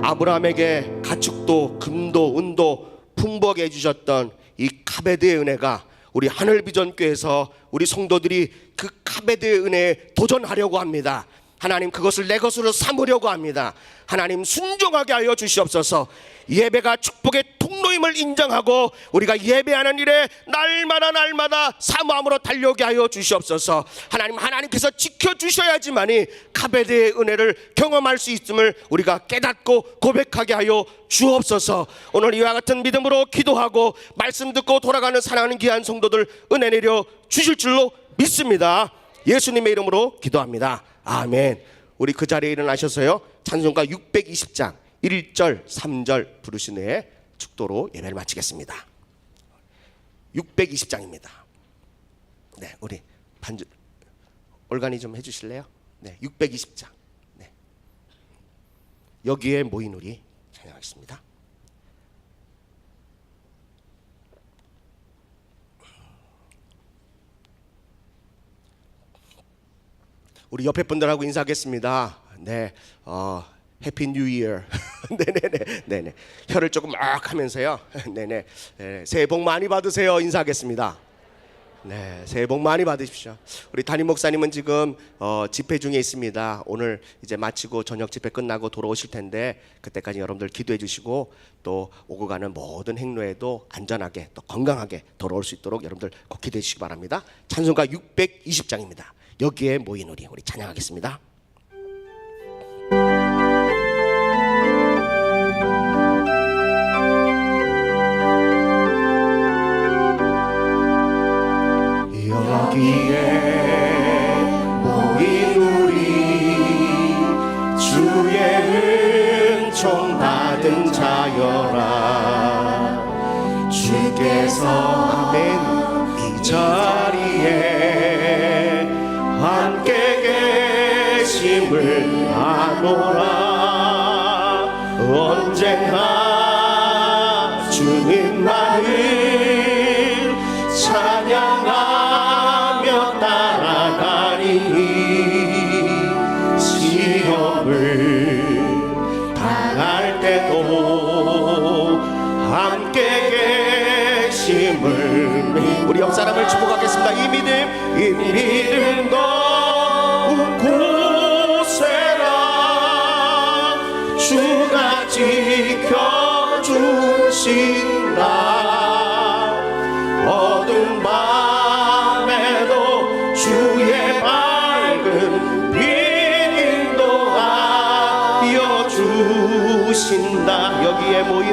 아브라함에게 가축도 금도 은도 풍부하게 해주셨던 이 카베드의 은혜가 우리 하늘비전교회에서 우리 성도들이 그 카베드의 은혜에 도전하려고 합니다. 하나님, 그것을 내 것으로 삼으려고 합니다. 하나님, 순종하게 하여 주시옵소서. 예배가 축복의 통로임을 인정하고 우리가 예배하는 일에 날마다 사모함으로 달려오게 하여 주시옵소서. 하나님, 하나님께서 지켜주셔야지만이 카베드의 은혜를 경험할 수 있음을 우리가 깨닫고 고백하게 하여 주옵소서. 오늘 이와 같은 믿음으로 기도하고 말씀 듣고 돌아가는 사랑하는 귀한 성도들 은혜 내려 주실 줄로 믿습니다. 예수님의 이름으로 기도합니다. 아멘. 우리 그 자리에 일어나셔서요, 찬송가 620장 1절 3절 부르신 후에 축도로 예배를 마치겠습니다. 620장입니다. 네, 우리 반주 올가니 좀 해주실래요? 네, 620장. 네. 여기에 모인 우리 찬양하겠습니다. 우리 옆에 분들하고 인사하겠습니다. 네, 해피 뉴 이어. 네네. 혀를 조금 막 하면서요. 네네. 새해 복 많이 받으세요. 인사하겠습니다. 네, 새해 복 많이 받으십시오. 우리 담임 목사님은 지금 집회 중에 있습니다. 오늘 이제 마치고 저녁 집회 끝나고 돌아오실 텐데 그때까지 여러분들 기도해 주시고 또 오고 가는 모든 행로에도 안전하게 또 건강하게 돌아올 수 있도록 여러분들 꼭 기도해 주시기 바랍니다. 찬송가 620장입니다. 여기에 모인 우리 찬양하겠습니다. 여기에 모인 우리 주의 은총 받은 자여라. 주께서 아멘 이 자리에 함께 계심을 아노라. 언제나 주님만을 찬양하며 따라가리니 시험을 당할 때도 함께 계심을. 우리 옆 사람을 축복하겠습니다. 이 믿음 더욱 굳세라. 주가 지켜주신다. 어두운 밤에도 주의 밝은 빛 인도하여 주신다. 여기에 모인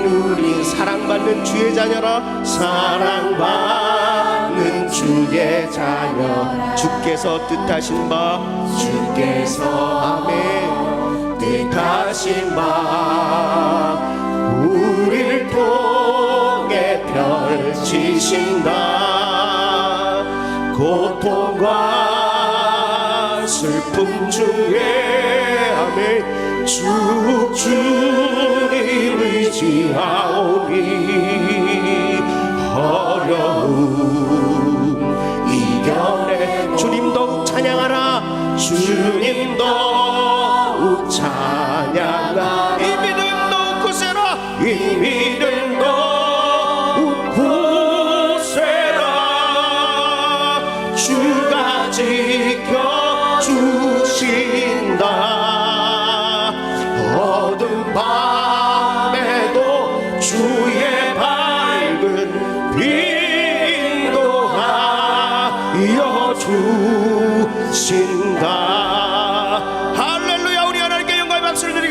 우리 사랑받는 주의 자녀라. 사랑받는 주의 자녀. 주께서 뜻하신 바 아멘 뜻하신 바 우리를 통해 펼치신다. 고통과 슬픔 중에 아멘 주님 의지하오니 어려움 이겨내. 주님 더욱 찬양하라. 주님 더욱 찬양하라. 이 믿음 더욱 굳세라. 이 믿음 더욱 굳세라. 주가 지켜주신다. 어두운 밤에도 주의 밝은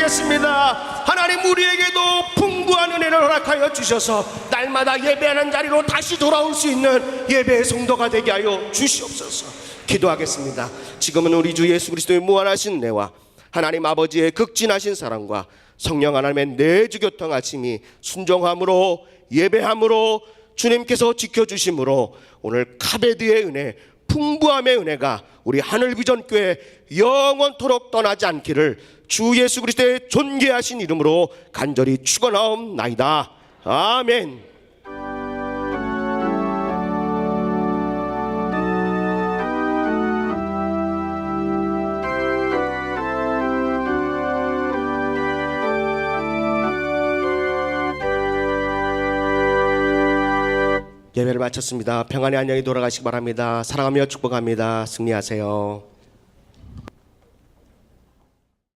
기도하겠습니다. 하나님, 우리에게도 풍부한 은혜를 허락하여 주셔서 날마다 예배하는 자리로 다시 돌아올 수 있는 예배의 성도가 되게 하여 주시옵소서. 기도하겠습니다. 지금은 우리 주 예수 그리스도의 무한하신 은혜와 하나님 아버지의 극진하신 사랑과 성령 하나님의 내주 교통하심이 순종함으로 예배함으로 주님께서 지켜주심으로 오늘 카베드의 은혜, 풍부함의 은혜가 우리 하늘비전교회 영원토록 떠나지 않기를 주 예수 그리스도의 존귀하신 이름으로 간절히 축원하옵나이다. 아멘. 예배를 마쳤습니다. 평안히 안녕히 돌아가시기 바랍니다. 사랑하며 축복합니다. 승리하세요.